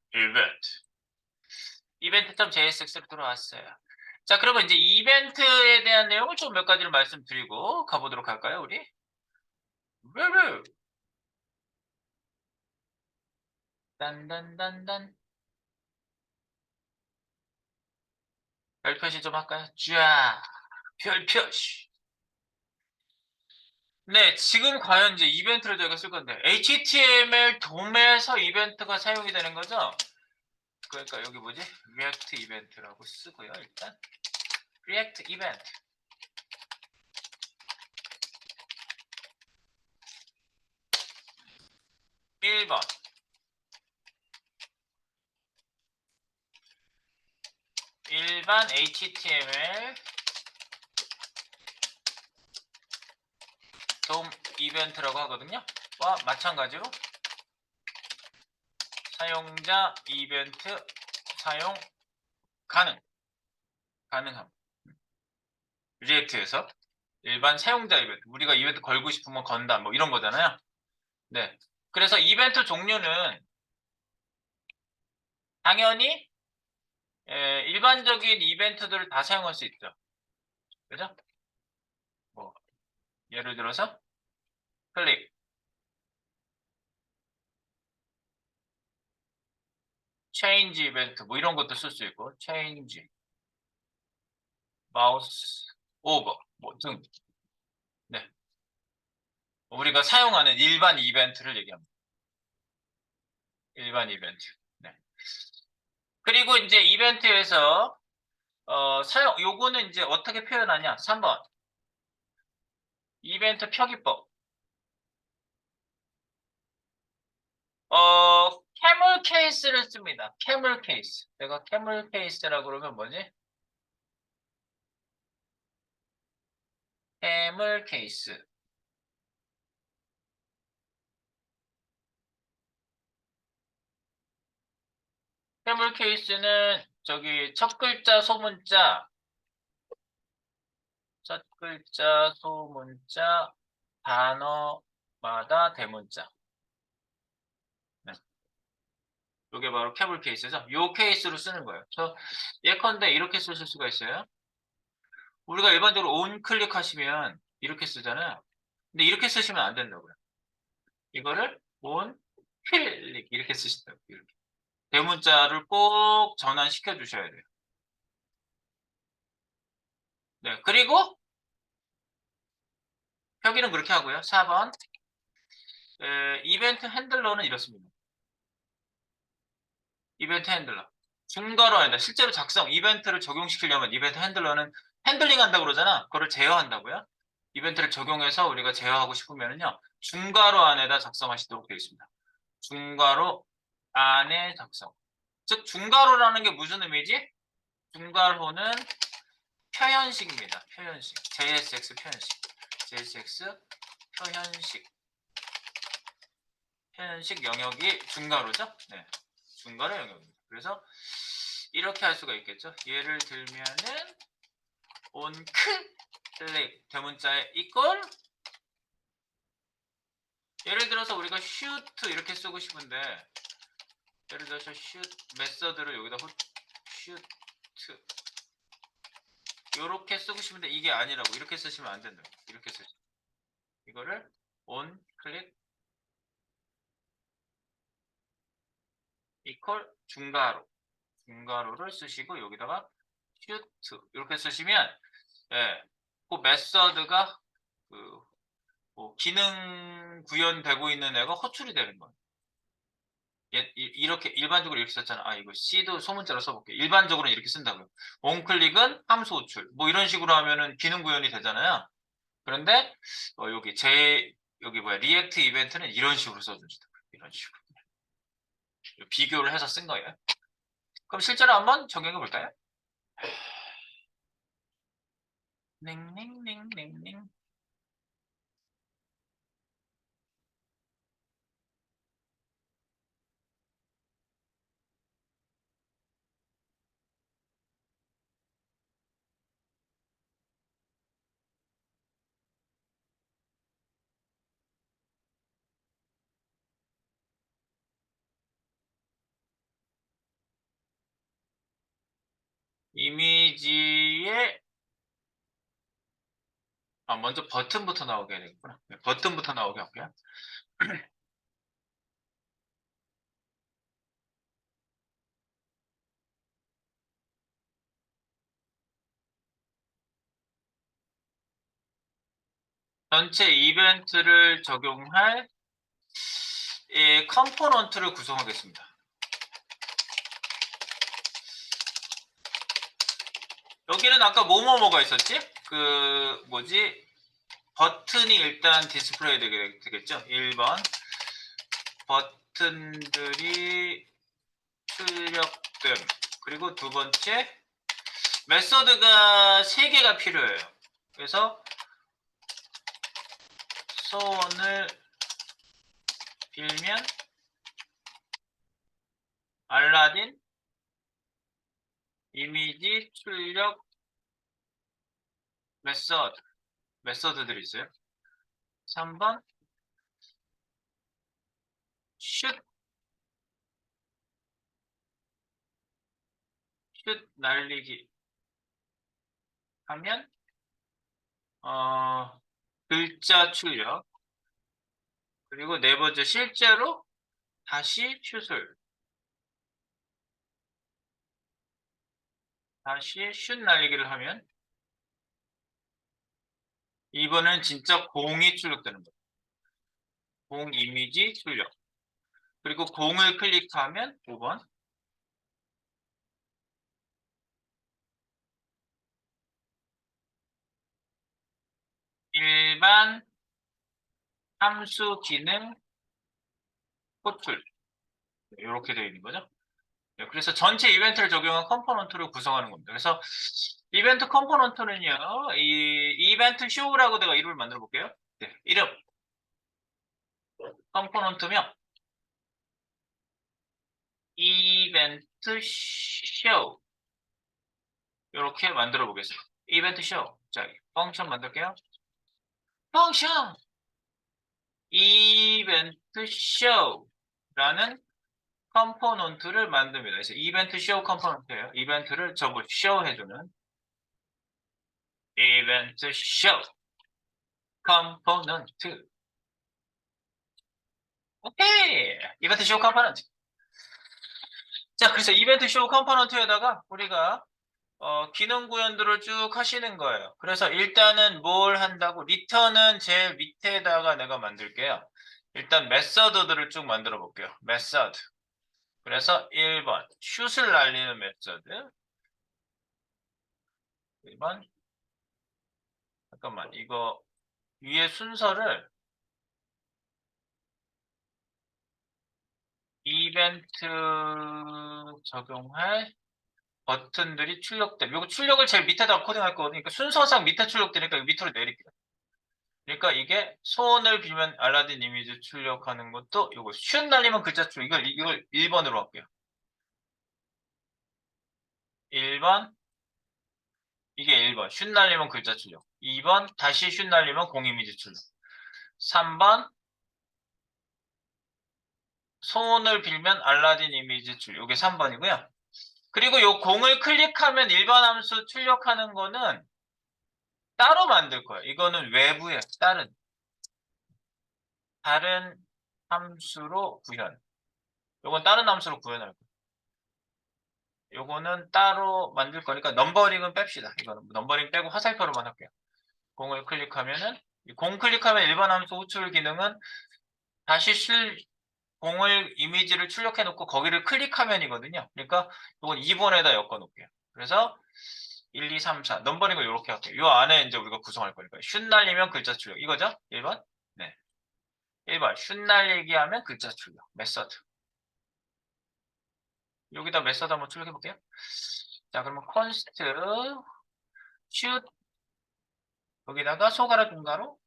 이벤트.jsx로 들어왔어요. 자, 그러면 이제 이벤트에 대한 내용을 좀 몇 가지를 말씀드리고 가보도록 할까요, 우리? 딴딴딴딴. 별 표시 좀 할까요? 쫙. 별 표시. 네, 지금 과연 이제 이벤트를 저희가 쓸 건데, HTML 돔에서 이벤트가 사용이 되는 거죠? 그러니까 여기 뭐지? React 이벤트라고 쓰고요, 일단. React 이벤트. 1번. 일반 HTML 돔 이벤트라고 하거든요. 와 마찬가지로 사용자 이벤트 사용 가능. 가능합니다. 리액트에서 일반 사용자 이벤트, 우리가 이벤트 걸고 싶으면 건다, 뭐 이런 거잖아요. 네. 그래서 이벤트 종류는 당연히 일반적인 이벤트들을 다 사용할 수 있죠. 그죠? 뭐 예를 들어서 클릭, 체인지 이벤트 뭐 이런 것도 쓸 수 있고 체인지, 마우스 오버 뭐 등. 네. 우리가 사용하는 일반 이벤트를 얘기합니다. 일반 이벤트. 네. 그리고 이제 이벤트에서 요거는 이제 어떻게 표현하냐? 3번. 이벤트 표기법. 캐물 케이스를 씁니다. 캐물 케이스. 내가 캐물 케이스라고 그러면 뭐지? 캐물 케이스. 캐물 케이스는 저기 첫 글자 소문자, 첫 글자 소문자, 단어마다 대문자. 네. 이게 바로 캐물 케이스죠. 요 케이스로 쓰는 거예요. 예컨대 이렇게 쓰실 수가 있어요. 우리가 일반적으로 온 클릭하시면 이렇게 쓰잖아요. 근데 이렇게 쓰시면 안 된다고요. 이거를 온 클릭 이렇게 쓰신다고. 이렇게. 대문자를 꼭 전환시켜 주셔야 돼요. 네. 그리고 표기는 그렇게 하고요. 4번. 이벤트 핸들러는 이렇습니다. 이벤트 핸들러. 중괄호 아니다. 실제로 이벤트를 적용시키려면 이벤트 핸들러는 핸들링 한다고 그러잖아. 그거를 제어한다고요. 이벤트를 적용해서 우리가 제어하고 싶으면요. 중괄호 안에다 작성하시도록 되어 있습니다. 중괄호 안에 작성. 즉, 중괄호라는 게 무슨 의미지? 중괄호는 표현식입니다. 표현식. JSX 표현식. JSX 표현식. 표현식 영역이 중괄호죠? 네. 중괄호 영역입니다. 그래서 이렇게 할 수가 있겠죠. 예를 들면은 on 클릭 대문자에 equal 예를 들어서 우리가 shoot 이렇게 쓰고 싶은데 예를 들어서 shoot 메서드를 여기다 shoot 이렇게 쓰고 싶은데 이게 아니라고 이렇게 쓰시면 안 된다. 이렇게 쓰시 이거를 on 클릭 equal 중괄호를 쓰시고 여기다가 shoot 이렇게 쓰시면 예, 그 메서드가 뭐 기능 구현되고 있는 애가 호출이 되는 거예요. 이렇게 일반적으로 이렇게 썼잖아. 이거 C도 소문자로 써볼게. 일반적으로 이렇게 쓴다고요. onClick은 함수 호출. 뭐 이런 식으로 하면은 기능 구현이 되잖아요. 그런데 여기 뭐야 리액트 이벤트는 이런 식으로 써줍니다. 이런 식으로 비교를 해서 쓴 거예요. 그럼 실제로 한번 적용해 볼까요? 닝닝닝닝닝 이미지에 먼저 버튼부터 나오게 해야 되겠구나. 네, 버튼부터 나오게 할게요. 전체 이벤트를 적용할 컴포넌트를 구성하겠습니다. 여기는 아까 뭐뭐뭐가 있었지? 그 뭐지? 버튼이 일단 디스플레이 되겠죠? 1번 버튼들이 출력됨. 그리고 두 번째 메서드가 3개가 필요해요. 그래서 소원을 빌면 알라딘 이미지 출력 메서드들이 있어요. 3번 슛, 슛 날리기 하면 어, 글자 출력. 그리고 네 번째 실제로 다시 슛 날리기를 하면 이번엔 진짜 공이 출력되는 거예요. 공 이미지 출력. 그리고 공을 클릭하면 5번 일반 함수 기능 호출. 이렇게 되어 있는 거죠. 네, 그래서 전체 이벤트를 적용한 컴포넌트를 구성하는 겁니다. 그래서 이벤트 컴포넌트는요, 이 이벤트 쇼라고 내가 이름을 만들어 볼게요. 네, 이름 컴포넌트명 이벤트 쇼 이렇게 만들어 보겠습니다. 이벤트 쇼. 자, 펑션 만들게요. 펑션 이벤트 쇼라는 컴포넌트를 만듭니다. 그래서 이벤트 쇼 컴포넌트예요. 이벤트를 저거 쇼 해주는 이벤트 쇼 컴포넌트. 오케이. 이벤트 쇼 컴포넌트. 자, 그래서 이벤트 쇼 컴포넌트에다가 우리가 기능 구현들을 쭉 하시는 거예요. 그래서 일단은 뭘 한다고? 리턴은 제일 밑에다가 내가 만들게요. 일단 메서드들을 쭉 만들어 볼게요. 메서드. 그래서 1번 슛을 날리는 메서드. 1번 잠깐만 이거 위에 순서를 이벤트 적용할 버튼들이 출력돼. 이거 출력을 제일 밑에다가 코딩할 거거든요. 그러니까 순서상 밑에 출력되니까 이거 밑으로 내릴게요. 그러니까 이게 소원을 빌면 알라딘 이미지 출력하는 것도 이거 슛 날리면 글자 출력 이걸 1번으로 할게요. 1번 이게 1번 슛 날리면 글자 출력. 2번 다시 슛 날리면 공 이미지 출력. 3번 소원을 빌면 알라딘 이미지 출력. 이게 3번이고요. 그리고 요 공을 클릭하면 일반 함수 출력하는 거는 따로 만들 거예요. 이거는 외부에 다른 함수로 구현. 요건 다른 함수로 구현할 거예요. 요거는 따로 만들 거니까 넘버링은 뺍시다. 이거는 넘버링 빼고 화살표로만 할게요. 공을 클릭하면은 공 클릭하면 일반 함수 호출 기능은 다시 공을 이미지를 출력해 놓고 거기를 클릭하면이거든요. 그러니까 이건 2번에다 엮어 놓을게요. 그래서 1, 2, 3, 4 넘버링을 이렇게 할게요. 이 안에 이제 우리가 구성할 거니까 슛 날리면 글자 출력 이거죠? 1번? 네. 1번 슛 날리기 하면 글자 출력 메서드. 여기다 메서드 한번 출력해 볼게요. 자, 그러면 const 슛 여기다가 소가로 중가로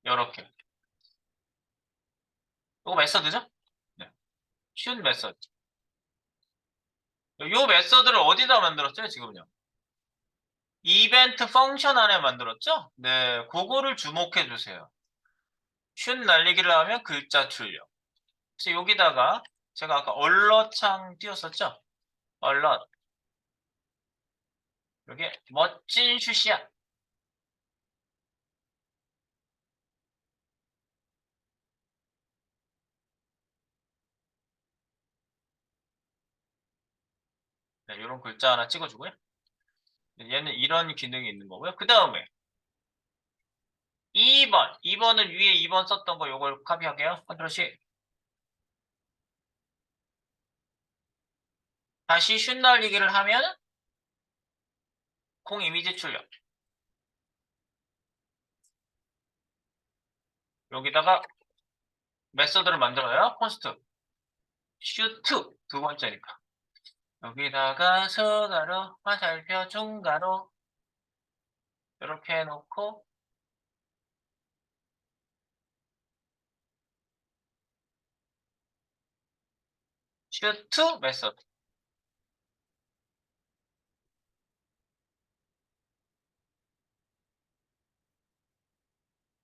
이렇게. 이거 메서드죠? 네. 슛 메서드. 요 메서드를 어디다 만들었죠, 지금요? 이벤트 펑션 안에 만들었죠? 네, 그거를 주목해 주세요. 슛 날리기를 하면 글자 출력. 그래서 여기다가 제가 아까 얼럿 창 띄웠었죠? 얼럿. 여기 멋진 슛이야. 네, 이런 글자 하나 찍어주고요. 얘는 이런 기능이 있는 거고요. 그 다음에 2번. 2번은 위에 2번 썼던 거 요걸 카피할게요. 컨트롤 C. 다시 슛 날리기를 하면 공 이미지 출력. 여기다가 메서드를 만들어요. 콘스트. 슈트. 두 번째니까. 여기다가 서가로 화살표 중가로 이렇게 해놓고 슈트 메서드.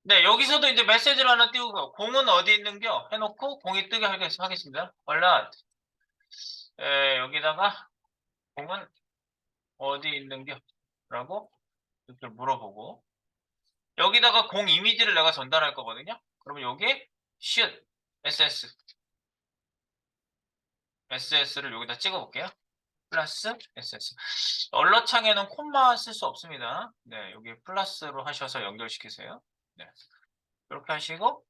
네, 여기서도 이제 메시지를 하나 띄우고, 공은 어디 있는겨? 해놓고, 공이 뜨게 하겠습니다. 얼라, 여기다가, 공은 어디 있는겨? 라고, 이렇게 물어보고, 여기다가 공 이미지를 내가 전달할 거거든요? 그러면 여기에, shoot, SS를 여기다 찍어 볼게요. 플러스, SS. 언어창에는 콤마 쓸 수 없습니다. 네, 여기 플러스로 하셔서 연결시키세요. 네, 이렇게 하시고,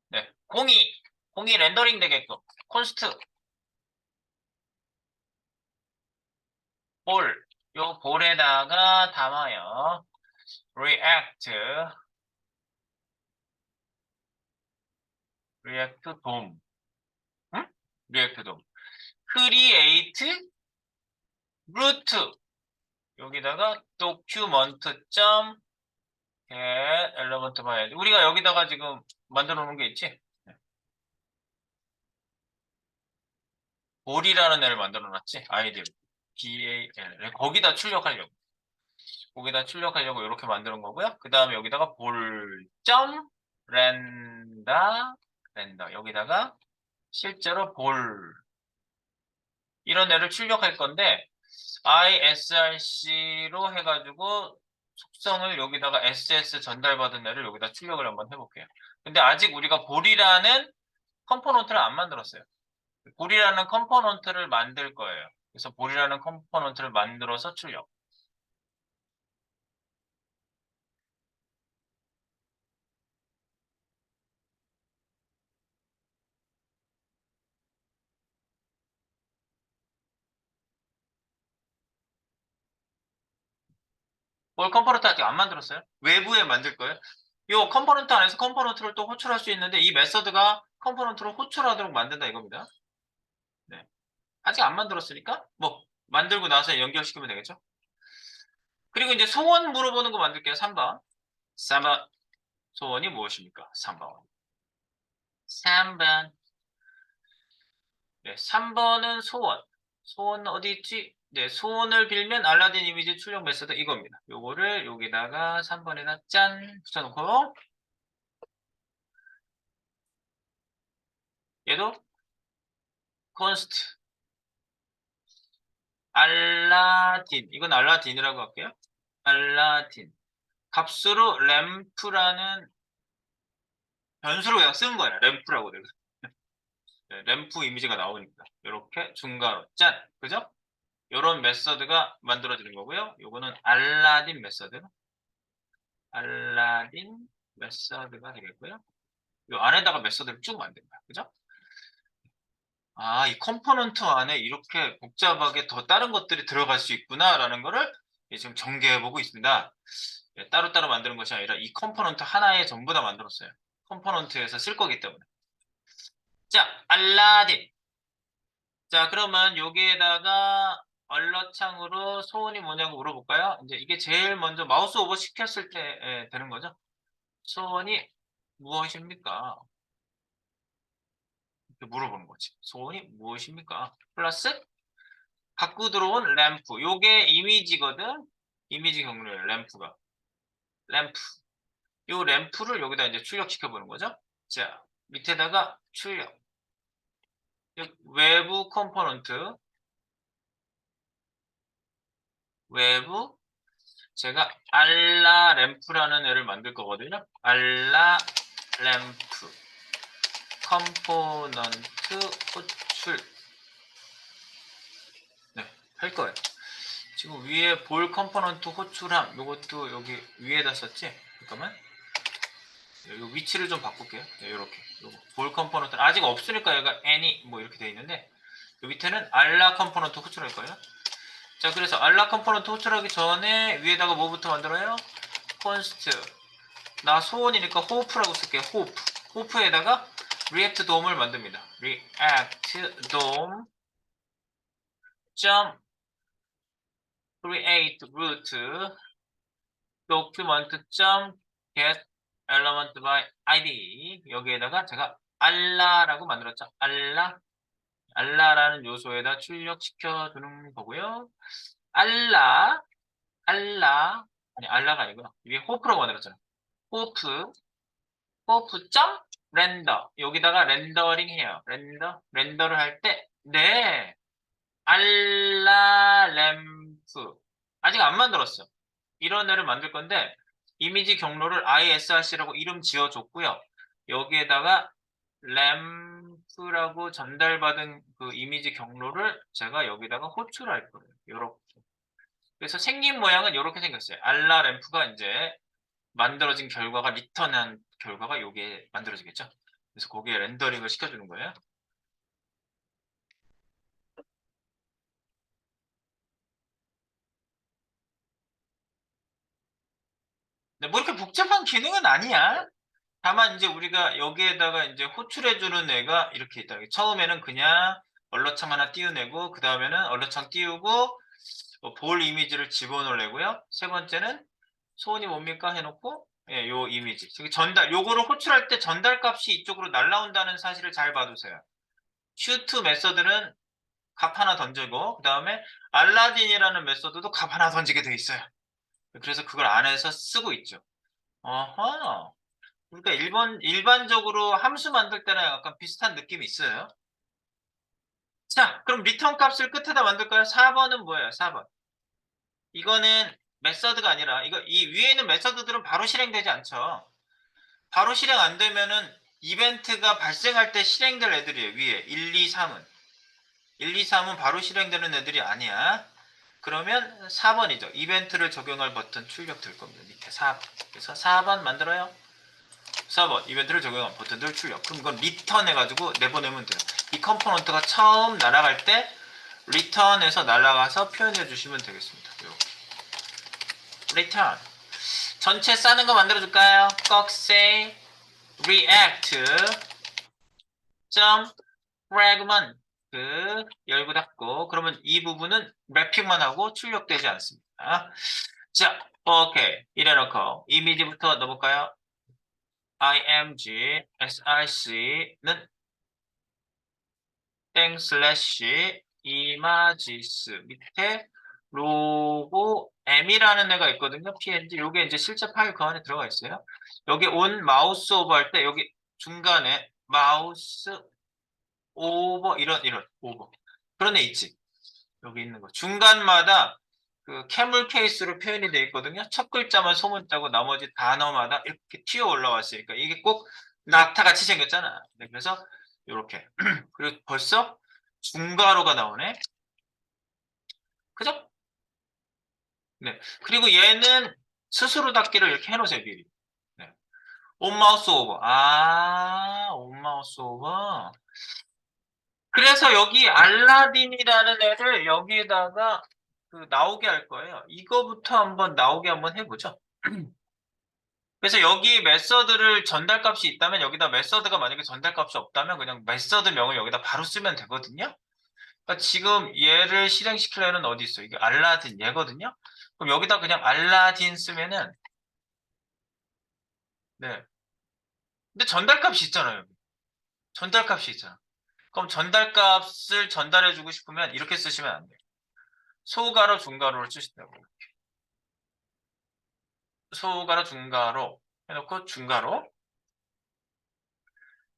네, 공이 렌더링 되게끔, 콘스트, 볼, 요 볼에다가 담아요. react, 돔, 응? react 돔. create, root, 여기다가 document 점 get element 봐야지. 우리가 여기다가 지금 만들어 놓은 게 있지? 볼이라는 애를 만들어 놨지? 아이디를. BAL. 거기다 출력하려고 이렇게 만드는 거고요. 그 다음에 여기다가 볼, 점, 렌더. 여기다가 실제로 볼. 이런 애를 출력할 건데, ISRC로 해가지고 속성을 여기다가 SS 전달받은 애를 여기다 출력을 한번 해볼게요. 근데 아직 우리가 볼이라는 컴포넌트를 안 만들었어요. 볼이라는 컴포넌트를 만들 거예요. 그래서 볼이라는 컴포넌트를 만들어서 출력. 볼 컴포넌트 아직 안 만들었어요? 외부에 만들 거예요? 이 컴포넌트 안에서 컴포넌트를 또 호출할 수 있는데 이 메서드가 컴포넌트를 호출하도록 만든다 이겁니다. 네. 아직 안 만들었으니까 뭐 만들고 나서 연결시키면 되겠죠? 그리고 이제 소원 물어보는 거 만들게요. 3번. 3번. 소원이 무엇입니까? 3번. 3번. 네, 3번은 소원. 소원 어디 있지? 네, 소원을 빌면 알라딘 이미지 출력 메서드 이겁니다. 요거를 여기다가 3번에다 짠 붙여놓고 얘도 const 알라딘 이건 알라딘이라고 할게요. 알라딘 값으로 램프라는 변수로 그냥 쓴 거예요. 램프라고 내가. 네, 램프 이미지가 나오니까 이렇게 중괄호 짠 그죠? 이런 메서드가 만들어지는 거고요. 요거는 알라딘 메서드가 되겠고요. 요 안에다가 메서드를 쭉 만든 거야. 그죠? 아, 이 컴포넌트 안에 이렇게 복잡하게 더 다른 것들이 들어갈 수 있구나라는 거를 지금 전개해보고 있습니다. 예, 따로따로 만드는 것이 아니라 이 컴포넌트 하나에 전부 다 만들었어요. 컴포넌트에서 쓸 거기 때문에. 자, 알라딘. 자, 그러면 여기에다가 얼러창으로 소원이 뭐냐고 물어볼까요? 이제 이게 제일 먼저 마우스 오버 시켰을 때 되는 거죠. 소원이 무엇입니까? 이렇게 물어보는 거지. 소원이 무엇입니까? 플러스 갖고 들어온 램프. 요게 이미지거든. 이미지 경로예요. 램프가. 램프. 요 램프를 여기다 이제 출력시켜 보는 거죠. 자, 밑에다가 출력. 외부 컴포넌트. 외부. 제가 알라 램프라는 애를 만들 거거든요. 알라 램프. 컴포넌트 호출. 네, 할 거예요. 지금 위에 볼 컴포넌트 호출함. 요것도 여기 위에다 썼지? 잠깐만. 요 위치를 좀 바꿀게요. 네, 요렇게. 요거. 볼 컴포넌트 아직 없으니까 얘가 any 뭐 이렇게 돼 있는데 요 밑에는 알라 컴포넌트 호출할 거예요. 자, 그래서 알라 컴포넌트 호출하기 전에 위에다가 뭐부터 만들어요? const 나 소원이니까 호프라고 쓸게요. 호프에다가 react 돔을 만듭니다. react 돔 점 create root document 점 get element by id 여기에다가 제가 알라라고 만들었죠. 알라라는 요소에다 출력시켜 주는 거고요. 알라 아니 알라가 아니고요. 이게 호프라고 만들었잖아요. 호프, 호프 점 렌더. 여기다가 렌더링 해요. 렌더를 할 때, 네, 알라램프. 아직 안 만들었어. 이런 애를 만들 건데, 이미지 경로를 ISRC라고 이름 지어줬고요. 여기에다가 램프라고 전달받은 그 이미지 경로를 제가 여기다가 호출할 거예요. 요렇게. 그래서 생긴 모양은 이렇게 생겼어요. 알라 램프가 이제 만들어진 결과가 리턴한 결과가 요게 만들어지겠죠. 그래서 거기에 렌더링을 시켜주는 거예요. 근데 뭐 이렇게 복잡한 기능은 아니야. 다만 이제 우리가 여기에다가 이제 호출해주는 애가 이렇게 있다. 처음에는 그냥 얼러창 하나 띄워내고 그 다음에는 얼러창 띄우고 볼 이미지를 집어넣으려고요. 세 번째는 소원이 뭡니까 해놓고 예, 요 이미지. 전달 요거를 호출할 때 전달 값이 이쪽으로 날라온다는 사실을 잘 봐두세요. 슈트 메서드는 값 하나 던지고 그 다음에 알라딘이라는 메서드도 값 하나 던지게 돼 있어요. 그래서 그걸 안에서 쓰고 있죠. 어허. 그러니까 일반적으로 함수 만들 때랑 약간 비슷한 느낌이 있어요. 자, 그럼 리턴 값을 끝에다 만들까요? 4번은 뭐예요? 4번. 이거는 메서드가 아니라 이 위에 있는 메서드들은 바로 실행되지 않죠. 바로 실행 안 되면은 이벤트가 발생할 때 실행될 애들이에요. 위에 1, 2, 3은. 1, 2, 3은 바로 실행되는 애들이 아니야. 그러면 4번이죠. 이벤트를 적용할 버튼 출력될 겁니다. 밑에 4번. 그래서 4번 만들어요. 4번 이벤트를 적용한 버튼들 출력. 그럼 이건 리턴 해가지고 내보내면 돼요. 이 컴포넌트가 처음 날아갈 때 리턴에서 날아가서 표현해 주시면 되겠습니다. 이렇게. 리턴. 전체 싸는 거 만들어 줄까요? 꺽 say react 점 fragment 열고 닫고 그러면 이 부분은 랩핑만 하고 출력되지 않습니다. 자, 오케이. 이래놓고 이미지부터 넣어볼까요? img src는 땡 슬래시 이마지스 밑에 로고 m이라는 애가 있거든요. png 요게 이제 실제 파일 그 안에 들어가 있어요. 여기 온 마우스 오버 할 때 여기 중간에 마우스 오버 이런 오버 그런 애 있지. 여기 있는 거 중간마다 그 캐물 케이스로 표현이 되어 있거든요. 첫 글자만 소문자고 나머지 단어마다 이렇게 튀어 올라왔으니까 이게 꼭 낙타같이 생겼잖아. 네, 그래서 이렇게 그리고 벌써 중괄호가 나오네. 그죠? 네. 그리고 얘는 스스로 닫기를 이렇게 해놓으세요, 미리. 네. 온마우스 오버. 온마우스 오버. 그래서 여기 알라딘이라는 애를 여기에다가 나오게 할 거예요. 이거부터 한번 해보죠. 그래서 여기 메서드를 전달값이 있다면 여기다 메서드가 만약에 전달값이 없다면 그냥 메서드 명을 여기다 바로 쓰면 되거든요. 그러니까 지금 얘를 실행시킬 애는 어디 있어? 이게 알라딘 얘거든요. 그럼 여기다 그냥 알라딘 쓰면은 네. 근데 전달값이 있잖아요. 여기. 전달값이 있잖아. 그럼 전달값을 전달해주고 싶으면 이렇게 쓰시면 안 돼요. 소가로 중가로를 쓰신다고. 소가로 중가로 해놓고 중가로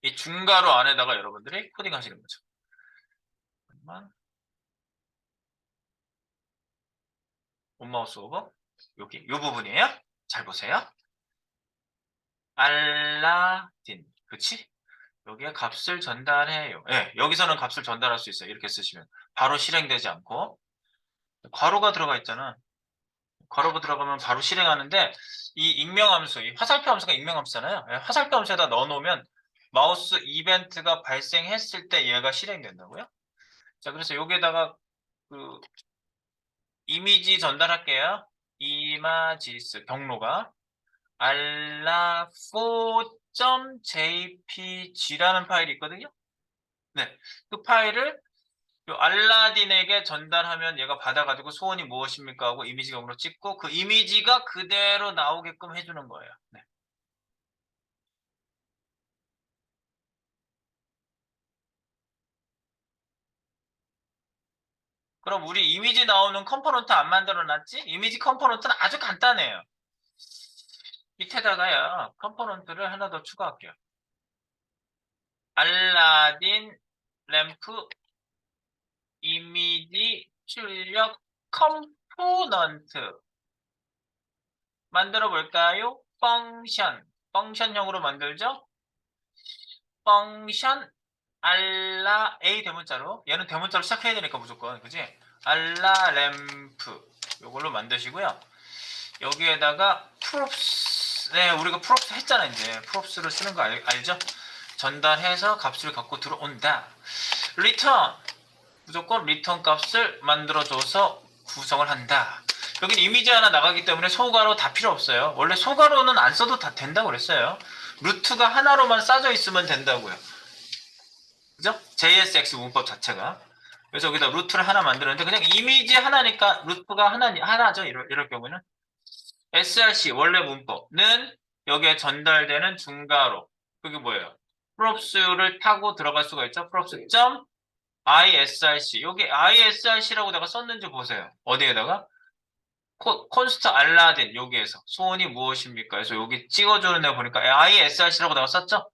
이 중가로 안에다가 여러분들이 코딩 하시는 거죠. 잠깐만. 온마우스 오버 여기 요 부분이에요. 잘 보세요. 알라딘 그치? 여기에 값을 전달해요. 네, 여기서는 값을 전달할 수 있어요. 이렇게 쓰시면 바로 실행되지 않고 괄호가 들어가 있잖아. 괄호가 들어가면 바로 실행하는데 이 익명함수, 이 화살표 함수가 익명함수잖아요. 네, 화살표 함수에다 넣어놓으면 마우스 이벤트가 발생했을 때 얘가 실행된다고요? 자, 그래서 여기에다가 그 이미지 전달할게요. 이마지스 경로가 알라4.jpg라는 파일이 있거든요. 네, 그 파일을 요 알라딘에게 전달하면 얘가 받아가지고 소원이 무엇입니까 하고 이미지 경로 찍고 그 이미지가 그대로 나오게끔 해주는 거예요. 네. 그럼 우리 이미지 나오는 컴포넌트 안 만들어 놨지? 이미지 컴포넌트는 아주 간단해요. 밑에다가요 컴포넌트를 하나 더 추가할게요. 알라딘 램프 이미지 출력 컴포넌트 만들어 볼까요? 펑션형으로 만들죠? 펑션 알라 A 대문자로 얘는 대문자로 시작해야 되니까 무조건 그지? 알라 램프 요걸로 만드시고요. 여기에다가 프롭스 네 우리가 프롭스 했잖아 이제 프롭스를 쓰는 거 알죠? 전달해서 값을 갖고 들어온다. 리턴 무조건 리턴 값을 만들어줘서 구성을 한다. 여긴 이미지 하나 나가기 때문에 소괄호 다 필요 없어요. 원래 소괄호는 안 써도 다 된다고 그랬어요. 루트가 하나로만 싸져 있으면 된다고요. 그죠? JSX 문법 자체가. 그래서 여기다 루트를 하나 만들었는데 그냥 이미지 하나니까 루트가 하나죠. 이럴 경우는. src 원래 문법은 여기에 전달되는 중괄호. 그게 뭐예요? props를 타고 들어갈 수가 있죠. props 점 isrc. 여기 isrc라고 내가 썼는지 보세요. 어디에다가? 콘스트 알라딘 여기에서 소원이 무엇입니까? 그래서 여기 찍어주는 애 보니까 isrc라고 내가 썼죠?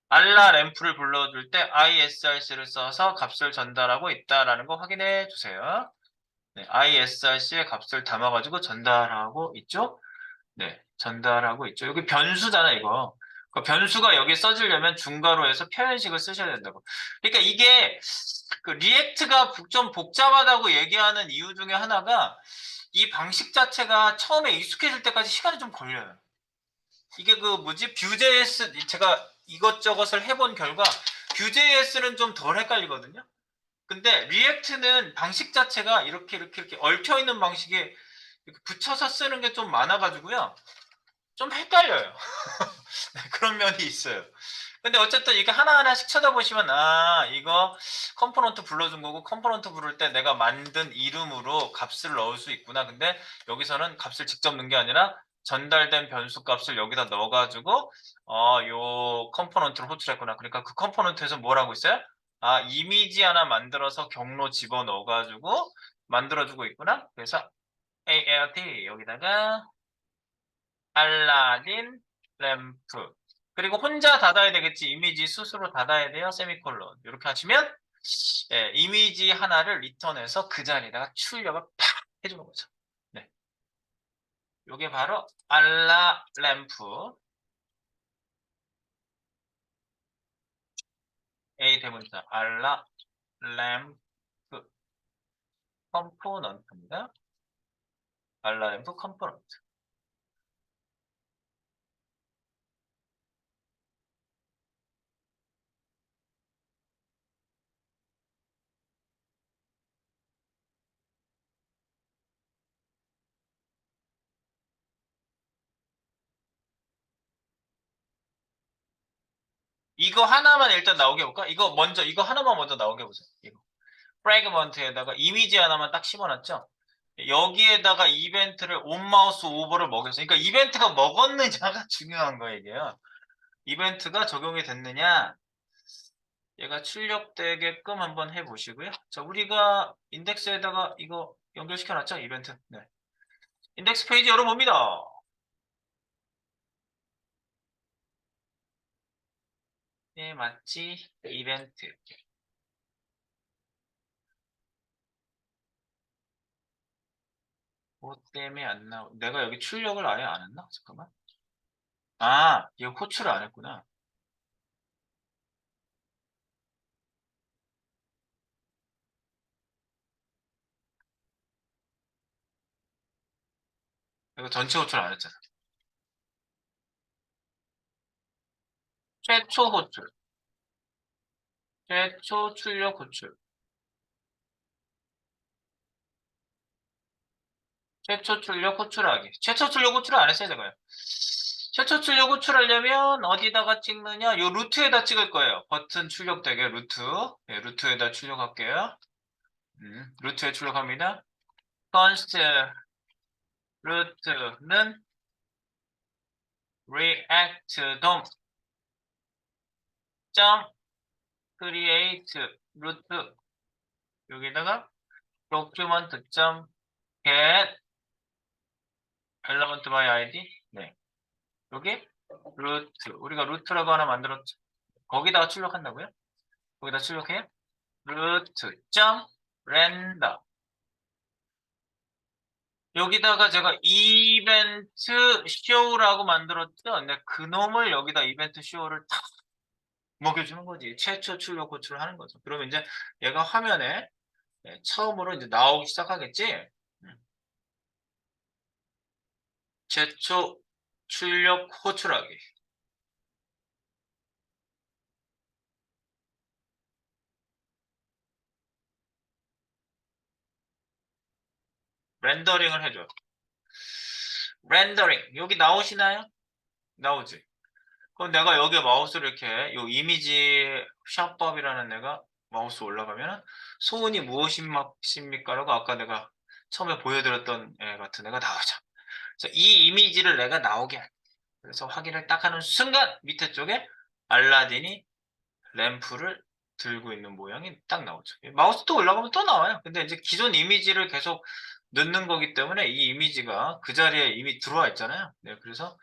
알라 램프를 불러줄 때 isrc를 써서 값을 전달하고 있다라는 거 확인해 주세요. 네, isrc의 값을 담아가지고 전달하고 있죠? 네, 전달하고 있죠. 여기 변수잖아, 이거. 그러니까 변수가 여기 써지려면 중괄호에서 표현식을 쓰셔야 된다고. 그러니까 이게 그 리액트가 좀 복잡하다고 얘기하는 이유 중에 하나가 이 방식 자체가 처음에 익숙해질 때까지 시간이 좀 걸려요. 이게 그 뭐지? Vue.js 제가 이것저것을 해본 결과 Vue.js는 좀 덜 헷갈리거든요. 근데 리액트는 방식 자체가 이렇게 얽혀 있는 방식에 이렇게 붙여서 쓰는 게 좀 많아가지고요. 좀 헷갈려요. 그런 면이 있어요. 근데 어쨌든 이렇게 하나하나씩 쳐다보시면 아 이거 컴포넌트 불러준 거고 컴포넌트 부를 때 내가 만든 이름으로 값을 넣을 수 있구나. 근데 여기서는 값을 직접 넣은 게 아니라 전달된 변수 값을 여기다 넣어가지고 요 컴포넌트를 호출했구나. 그러니까 그 컴포넌트에서 뭘 하고 있어요? 아 이미지 하나 만들어서 경로 집어넣어가지고 만들어주고 있구나. 그래서 ALT 여기다가 알라딘 램프 그리고 혼자 닫아야 되겠지. 이미지 스스로 닫아야 돼요. 세미콜론. 이렇게 하시면 예, 이미지 하나를 리턴해서 그 자리에다가 출력을 팍 해주는 거죠. 네, 이게 바로 알라 램프 A 대문자 알라 램프 컴포넌트입니다. 알라 램프 컴포넌트. 이거 하나만 일단 나오게 해볼까? 이거 하나만 먼저 나오게 해보세요. 이거. 프래그먼트에다가 이미지 하나만 딱 심어놨죠? 여기에다가 이벤트를 온마우스 오버를 먹였어요. 그러니까 이벤트가 먹었느냐가 중요한 거예요, 이게요. 이벤트가 적용이 됐느냐, 얘가 출력되게끔 한번 해보시고요. 자, 우리가 인덱스에다가 이거 연결시켜놨죠, 이벤트. 네. 인덱스 페이지 열어봅니다. 네, 맞지? 이벤트. 뭐 때문에 안 내가 여기 출력을 아예 안 했나? 잠깐만. 아, 이거 호출을 안 했구나. 이거 전체 호출 안 했잖아. 최초 호출. 최초 출력 호출. 최초 출력 호출하기. 최초 출력 호출을 안 했어요, 제가요. 최초 출력 호출하려면 어디다가 찍느냐? 요 루트에다 찍을 거예요. 버튼 출력되게 루트. 네, 루트에다 출력할게요. 루트에 출력합니다. const 루트는 react dom 점 create 루트 여기다가 document 점 get element by id 네. 여기 루트. 우리가 루트라고 하나 만들었죠. 거기다가 출력한다고요? 거기다 출력해요? 루트 점 렌더. 여기다가 제가 이벤트 쇼라고 만들었죠. 근데 그놈을 여기다 이벤트 쇼를 탁 먹여주는 거지. 최초 출력 호출을 하는 거죠. 그러면 이제 얘가 화면에 처음으로 이제 나오기 시작하겠지. 최초 출력 호출하기. 렌더링을 해줘. 렌더링. 여기 나오시나요? 나오지. 그럼 내가 여기 마우스를 이렇게 요 이미지 샵법이라는 내가 마우스 올라가면 소원이 무엇입니까라고 아까 내가 처음에 보여드렸던 애 같은 애가 나오죠. 그래서 이 이미지를 내가 나오게 할. 그래서 확인을 딱 하는 순간 밑에 쪽에 알라딘이 램프를 들고 있는 모양이 딱 나오죠. 마우스 또 올라가면 또 나와요. 근데 이제 기존 이미지를 계속 넣는 거기 때문에 이 이미지가 그 자리에 이미 들어와 있잖아요. 네, 그래서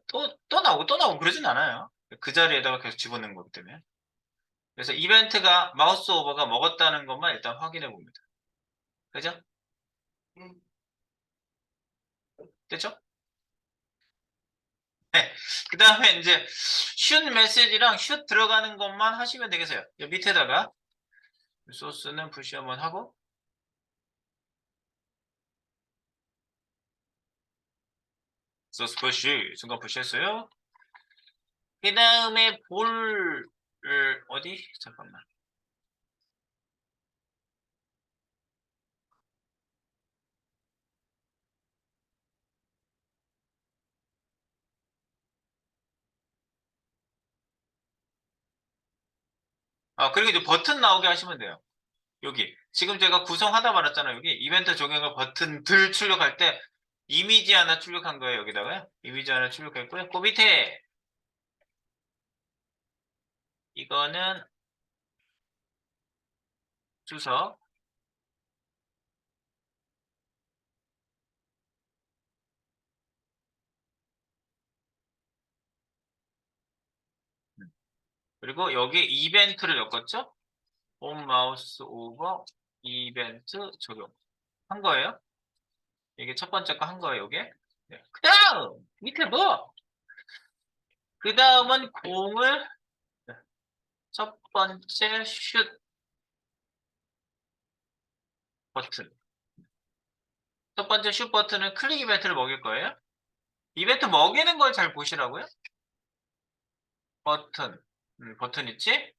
또 나오고 또 나오고 그러진 않아요. 그 자리에다가 계속 집어넣는 거기 때문에. 그래서 이벤트가 마우스 오버가 먹었다는 것만 일단 확인해 봅니다. 그죠? 됐죠? 네. 그 다음에 이제 슛 메시지랑 슛 들어가는 것만 하시면 되겠어요. 이 밑에다가 소스는 푸시 한번 하고 소스 푸시 순간 푸시했어요. 그 다음에 볼을 어디? 잠깐만. 아, 그리고 이제 버튼 나오게 하시면 돼요. 여기. 지금 제가 구성하다 말았잖아요. 여기 이벤트 적용할 버튼들 출력할 때 이미지 하나 출력한 거예요. 여기다가요. 이미지 하나 출력했고요. 그 밑에 이거는 주석. 그리고 여기 이벤트를 엮었죠? 온 마우스 오버 이벤트 적용. 한 거예요. 이게 첫 번째 거 한 거예요. 이게. 네. 그 다음! 밑에 뭐? 그 다음은 공을 첫 번째 슛 버튼. 첫 번째 슛 버튼은 클릭 이벤트를 먹일 거예요. 이벤트 먹이는 걸 잘 보시라고요. 버튼. 버튼 있지?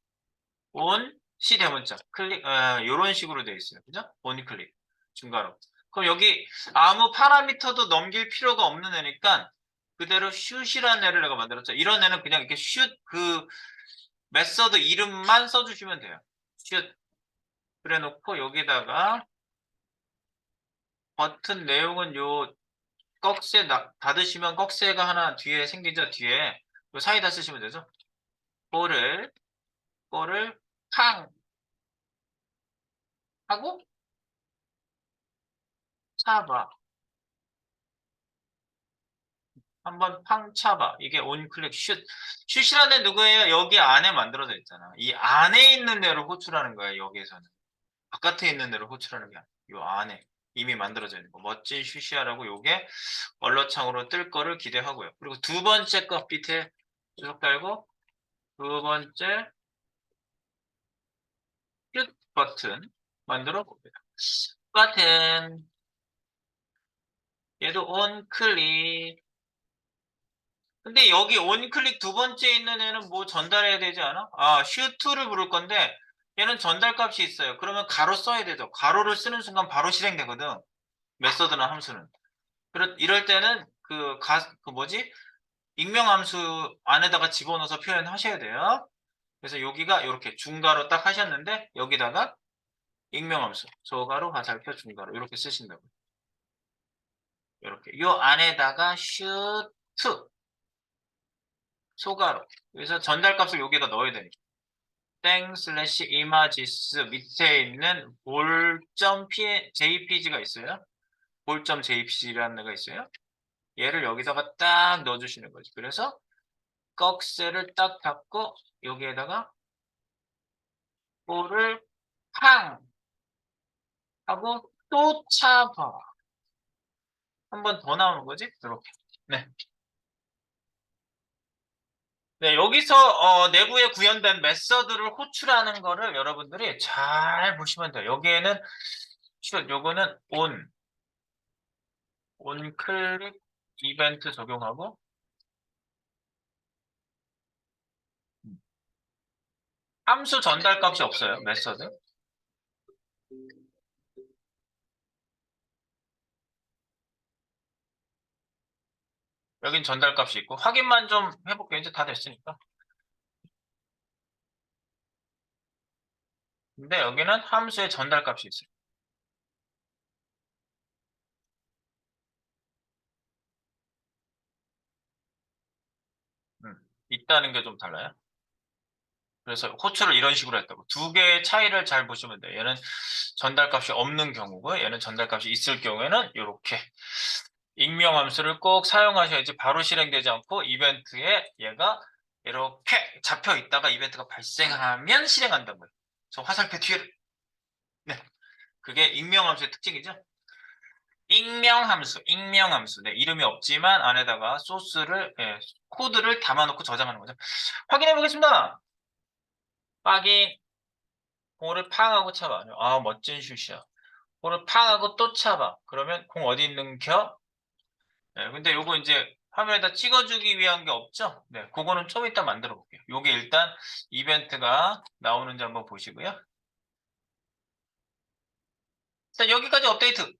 온, C 대문자. 클릭, 요런 식으로 되어 있어요. 그죠? 온 클릭. 중괄호. 그럼 여기 아무 파라미터도 넘길 필요가 없는 애니까 그대로 슛이라는 애를 내가 만들었죠. 이런 애는 그냥 이렇게 슛, 메서드 이름만 써주시면 돼요. 슛. 그래 놓고 여기다가 버튼 내용은 요 꺽쇠 닫으시면 꺽쇠가 하나 뒤에 생기죠. 뒤에 요 사이다 쓰시면 되죠. 볼을 팡 하고 차봐. 한번 팡 차봐. 이게 온클릭 슛. 슛이라는 애 누구예요? 여기 안에 만들어져 있잖아. 이 안에 있는 애를 호출하는 거야. 여기에서는. 바깥에 있는 애를 호출하는 게 아니야. 요 안에 이미 만들어져 있는 거. 멋진 슛이야라고 요게 얼러창으로 뜰 거를 기대하고요. 그리고 두 번째 거 밑에 쭉 달고 두 번째 슛 버튼 만들어 봅니다. 똑같은 얘도 온클릭. 근데 여기 온클릭 두 번째 있는 애는 뭐 전달해야 되지 않아? 아, 슈트를 부를 건데 얘는 전달 값이 있어요. 그러면 가로 써야 되죠. 가로를 쓰는 순간 바로 실행되거든. 메서드나 함수는. 이럴 때는 그 뭐지? 익명함수 안에다가 집어넣어서 표현하셔야 돼요. 그래서 여기가 이렇게 중가로 딱 하셨는데 여기다가 익명함수 소가로 화살표 중가로 이렇게 쓰신다고. 이렇게 요 안에다가 슈트 소가로 그래서 전달값을 여기다 넣어야 되니까 땡 슬래시 이마지스 밑에 있는 jpg가 있어요. 볼.jpg라는 애가 있어요. 얘를 여기다가 딱 넣어주시는 거지. 그래서 꺽쇠를 딱 잡고 여기에다가 볼을 팡 하고 또 차봐. 한 번 더 나오는 거지? 이렇게. 네. 네, 여기서 내부에 구현된 메서드를 호출하는 거를 여러분들이 잘 보시면 돼요. 여기에는 요거는 온 클릭 이벤트 적용하고 함수 전달 값이 없어요. 메서드. 여긴 전달 값이 있고 확인만 좀 해볼게요. 이제 다 됐으니까. 근데 여기는 함수의 전달 값이 있어요. 있다는 게 좀 달라요. 그래서 호출을 이런 식으로 했다고. 두 개의 차이를 잘 보시면 돼요. 얘는 전달값이 없는 경우고 얘는 전달값이 있을 경우에는 이렇게 익명함수를 꼭 사용하셔야지 바로 실행되지 않고 이벤트에 얘가 이렇게 잡혀 있다가 이벤트가 발생하면 실행한다는 거예요. 저 화살표 뒤를. 네. 그게 익명함수의 특징이죠. 익명함수. 네, 이름이 없지만 안에다가 소스를, 코드를 담아놓고 저장하는 거죠. 확인해 보겠습니다. 확인. 공을 팡 하고 차봐. 아, 멋진 슛이야. 공을 팡 하고 또 차봐. 그러면 공 어디 있는 겨? 네, 근데 요거 이제 화면에다 찍어주기 위한 게 없죠? 네, 그거는 좀 이따 만들어 볼게요. 요게 일단 이벤트가 나오는지 한번 보시고요. 자, 여기까지 업데이트.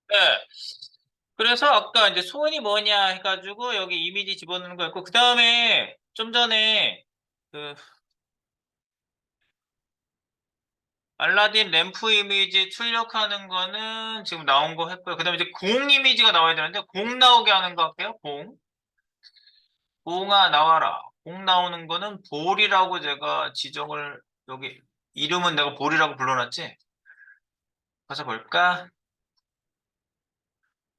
네. 그래서 아까 이제 소원이 뭐냐 해가지고 여기 이미지 집어넣는 거였고, 그 다음에 좀 전에 그 알라딘 램프 이미지 출력하는 거는 지금 나온 거 했고요. 그 다음에 이제 공 이미지가 나와야 되는데, 공 나오게 하는 거 할게요. 공아 나와라. 공 나오는 거는 볼이라고 제가 지정을, 여기 이름은 내가 볼이라고 불러놨지? 가서 볼까?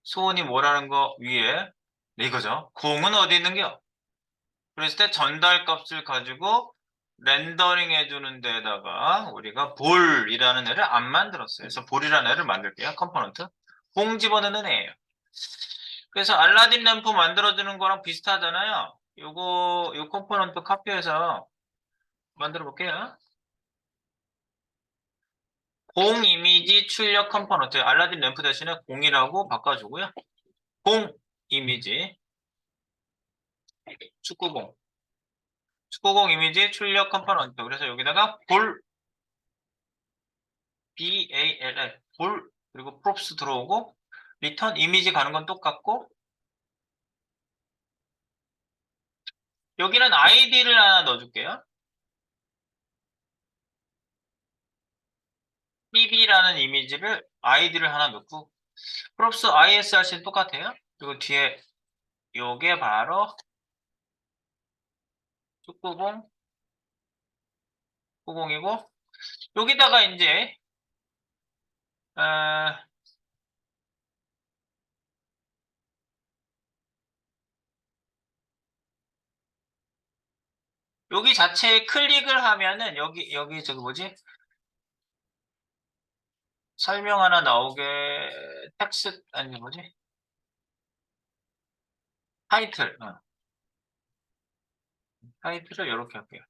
소원이 뭐라는 거 위에, 네, 이거죠. 공은 어디 있는겨? 그랬을 때 전달 값을 가지고 렌더링 해주는 데다가 우리가 볼이라는 애를 안 만들었어요. 그래서 볼이라는 애를 만들게요. 컴포넌트. 공 집어넣는 애예요. 그래서 알라딘 램프 만들어주는 거랑 비슷하잖아요. 요 컴포넌트 카피해서 만들어 볼게요. 공 이미지 출력 컴포넌트. 알라딘 램프 대신에 공이라고 바꿔주고요. 공 이미지. 축구공. 축구공 이미지 출력 컴포넌트. 그래서 여기다가 볼, BALL, 볼, 그리고 props 들어오고, 리턴 이미지 가는 건 똑같고, 여기는 아이디를 하나 넣어줄게요. PB라는 이미지를 아이디를 하나 넣고, props ISRC는 똑같아요. 그리고 뒤에 요게 바로 축구공, 축구공이고, 여기다가 이제, 어, 여기 자체에 클릭을 하면은, 여기 저기 뭐지? 설명 하나 나오게, 텍스트, 아니 뭐지? 타이틀, 타이틀을 이렇게 할게요.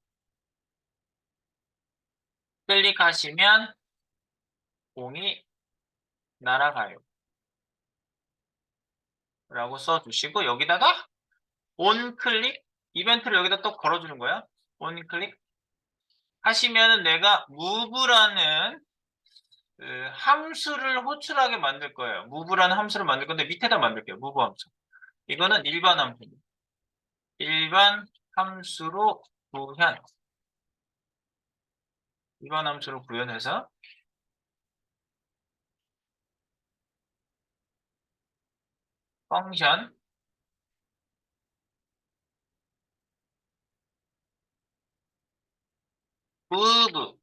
클릭하시면 공이 날아가요. 라고 써주시고 여기다가 온클릭 이벤트를 여기다 또 걸어주는 거야. 온클릭 하시면은 내가 move라는 그 함수를 호출하게 만들 거예요. move라는 함수를 만들 건데 밑에다 만들게요. move 함수. 이거는 일반 함수입니다. 일반 함수로 구현. 일반 함수로 구현해서 펑션 move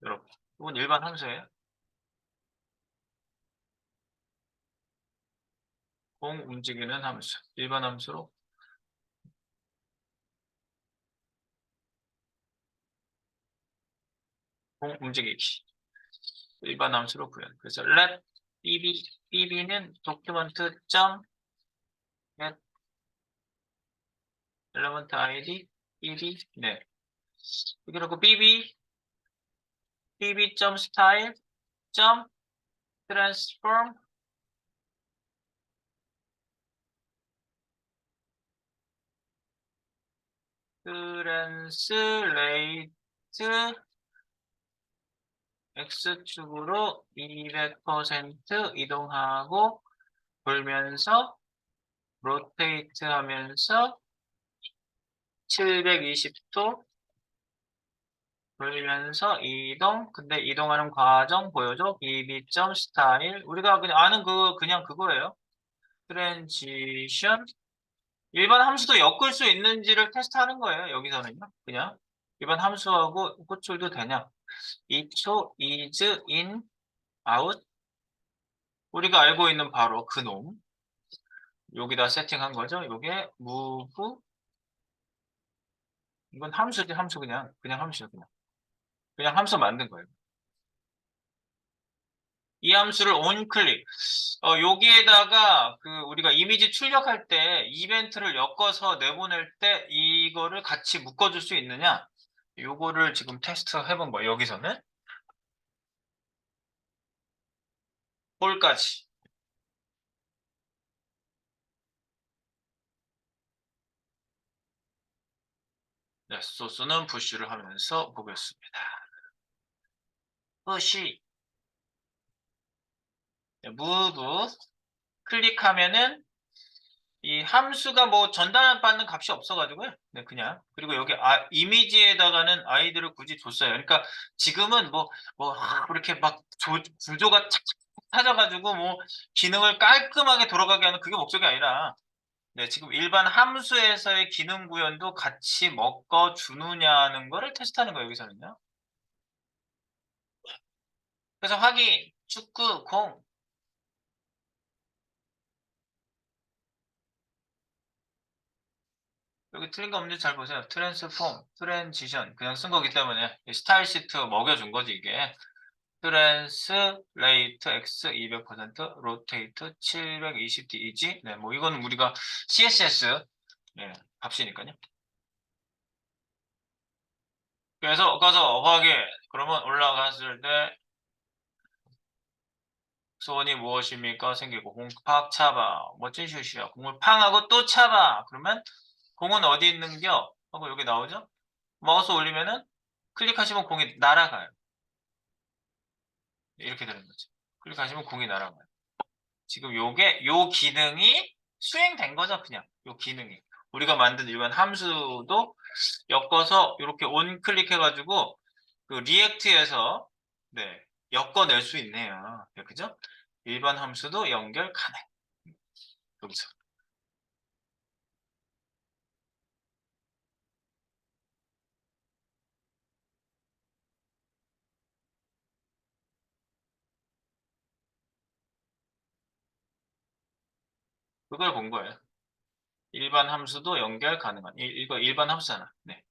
이렇게. 이건 일반 함수예요. 공 움직이는 함수. 일반 함수로 공 움직이기. 일반 함수로 구현. 그래서 let bb는 document 점 get element id bb 네. 그리고 bb 점 style 점 transform translate x축으로 200% 이동하고 돌면서 로테이트 하면서 720도 돌면서 이동. 근데 이동하는 과정 보여줘. bb.style 스타일. 우리가 그냥 아는 그냥 그거예요. 트랜지션. 일반 함수도 엮을 수 있는지를 테스트하는 거예요. 여기서는요. 그냥 일반 함수하고 호출도 되냐. 2초 is in out. 우리가 알고 있는 바로 그놈. 여기다 세팅한 거죠. 요게 move. 이건 함수지 함수 그냥 함수야 그냥 함수 만든 거예요. 이 함수를 onClick. 여기에다가 우리가 이미지 출력할 때 이벤트를 엮어서 내보낼 때 이거를 같이 묶어줄 수 있느냐? 요거를 지금 테스트 해본 거예요. 여기서는 홀까지. 네, 소스는 푸시를 하면서 보겠습니다. 푸시, 네, move, 클릭하면은 이 함수가 뭐 전달받는 값이 없어가지고요. 네, 그냥. 그리고 여기 이미지에다가는 아이들을 굳이 줬어요. 그러니까 지금은 그렇게 막 구조가 착착 찾아가지고 뭐 기능을 깔끔하게 돌아가게 하는 그게 목적이 아니라 네, 지금 일반 함수에서의 기능 구현도 같이 먹어주느냐는 거를 테스트하는 거예요, 여기서는요. 그래서 확인, 축구, 공. 여기 틀린 거 없는지 잘 보세요. 트랜스폼, 트랜지션 그냥 쓴 거기 때문에 스타일 시트 먹여준 거지 이게. 트랜스레이트 x 200% 로테이트 720d이지. 네, 뭐 이거는 우리가 CSS 네, 값이니까요. 그래서 가서 확인. 그러면 올라갔을 때 소원이 무엇입니까? 생기고 공 팍 차봐. 멋진 슛이야. 공을 팡 하고 또 차봐. 그러면 공은 어디 있는겨? 하고 여기 나오죠? 마우스 올리면은 클릭하시면 공이 날아가요. 이렇게 되는 거죠. 클릭하시면 공이 날아가요. 지금 요 기능이 수행된 거죠, 그냥. 요 기능이. 우리가 만든 일반 함수도 엮어서 이렇게 온 클릭해가지고 그 리액트에서 네, 엮어낼 수 있네요. 네, 그죠? 일반 함수도 연결 가능. 여기서. 그걸 본 거예요. 일반 함수도 연결 가능한. 이거 일반 함수잖아. 네.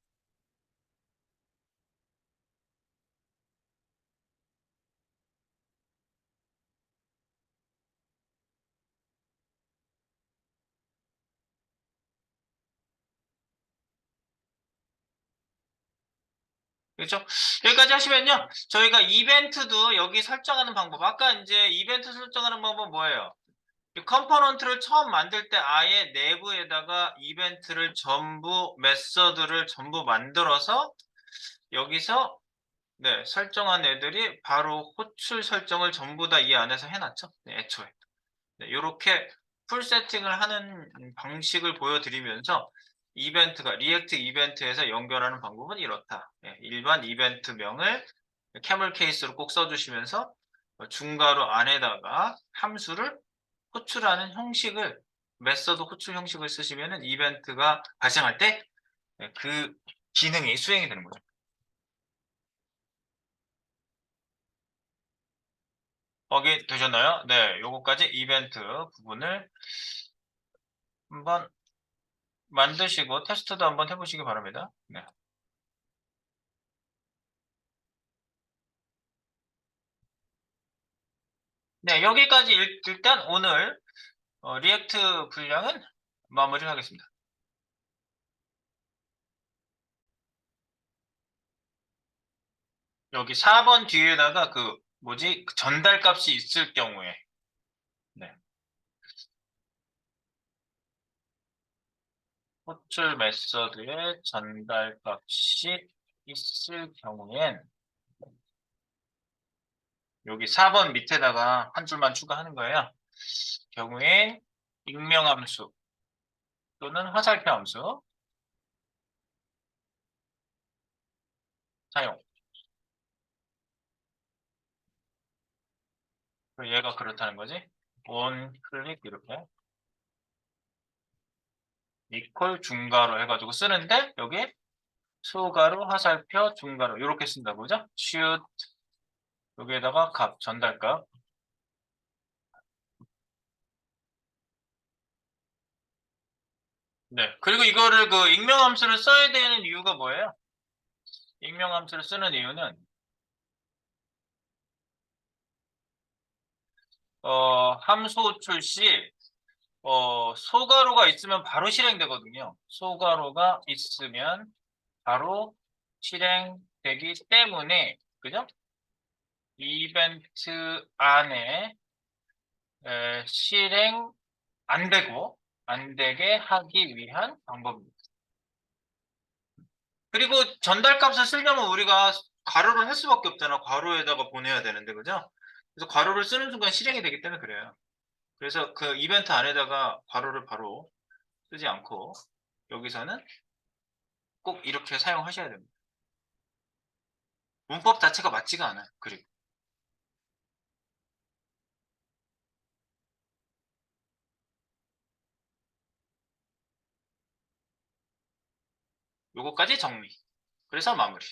그렇죠? 여기까지 하시면요. 저희가 이벤트도 여기 설정하는 방법. 아까 이제 이벤트 설정하는 방법은 뭐예요? 이 컴포넌트를 처음 만들 때 아예 내부에다가 이벤트를 전부, 메서드를 전부 만들어서 여기서 네, 설정한 애들이 바로 호출 설정을 전부 다 이 안에서 해놨죠. 네, 애초에. 네, 이렇게 풀 세팅을 하는 방식을 보여드리면서 이벤트가 리액트 이벤트에서 연결하는 방법은 이렇다. 네, 일반 이벤트명을 캐멀 케이스로 꼭 써주시면서 중괄호 안에다가 함수를 호출하는 형식을 메서드 호출 형식을 쓰시면은 이벤트가 발생할 때 그 기능이 수행이 되는 거죠. 되셨나요? 네, 요거까지 이벤트 부분을 한번 만드시고 테스트도 한번 해보시기 바랍니다. 네. 네, 여기까지 일단 오늘 리액트 분량은 마무리를 하겠습니다. 여기 4번 뒤에다가 뭐지? 그 전달 값이 있을 경우에. 네. 호출 메서드에 전달 값이 있을 경우엔 여기 4번 밑에다가 한 줄만 추가하는 거예요. 경우엔 익명함수 또는 화살표 함수 사용. 얘가 그렇다는 거지. 온 클릭 이렇게 이퀄 중괄호 해가지고 쓰는데 여기 수괄호 화살표 중괄호 이렇게 쓴다고 그죠? shoot 여기에다가 값 전달값. 네. 그리고 이거를 익명함수를 써야 되는 이유가 뭐예요? 익명함수를 쓰는 이유는 함수 호출 시 소괄호가 있으면 바로 실행되거든요. 소괄호가 있으면 바로 실행되기 때문에 그죠? 이벤트 안에 실행 안 되게 하기 위한 방법입니다. 그리고 전달값을 쓰려면 우리가 괄호를 할 수밖에 없잖아. 괄호에다가 보내야 되는데, 그죠? 그래서 괄호를 쓰는 순간 실행이 되기 때문에 그래요. 그래서 그 이벤트 안에다가 괄호를 바로 쓰지 않고 여기서는 꼭 이렇게 사용하셔야 됩니다. 문법 자체가 맞지가 않아요. 그리고 요거까지 정리. 그래서 마무리.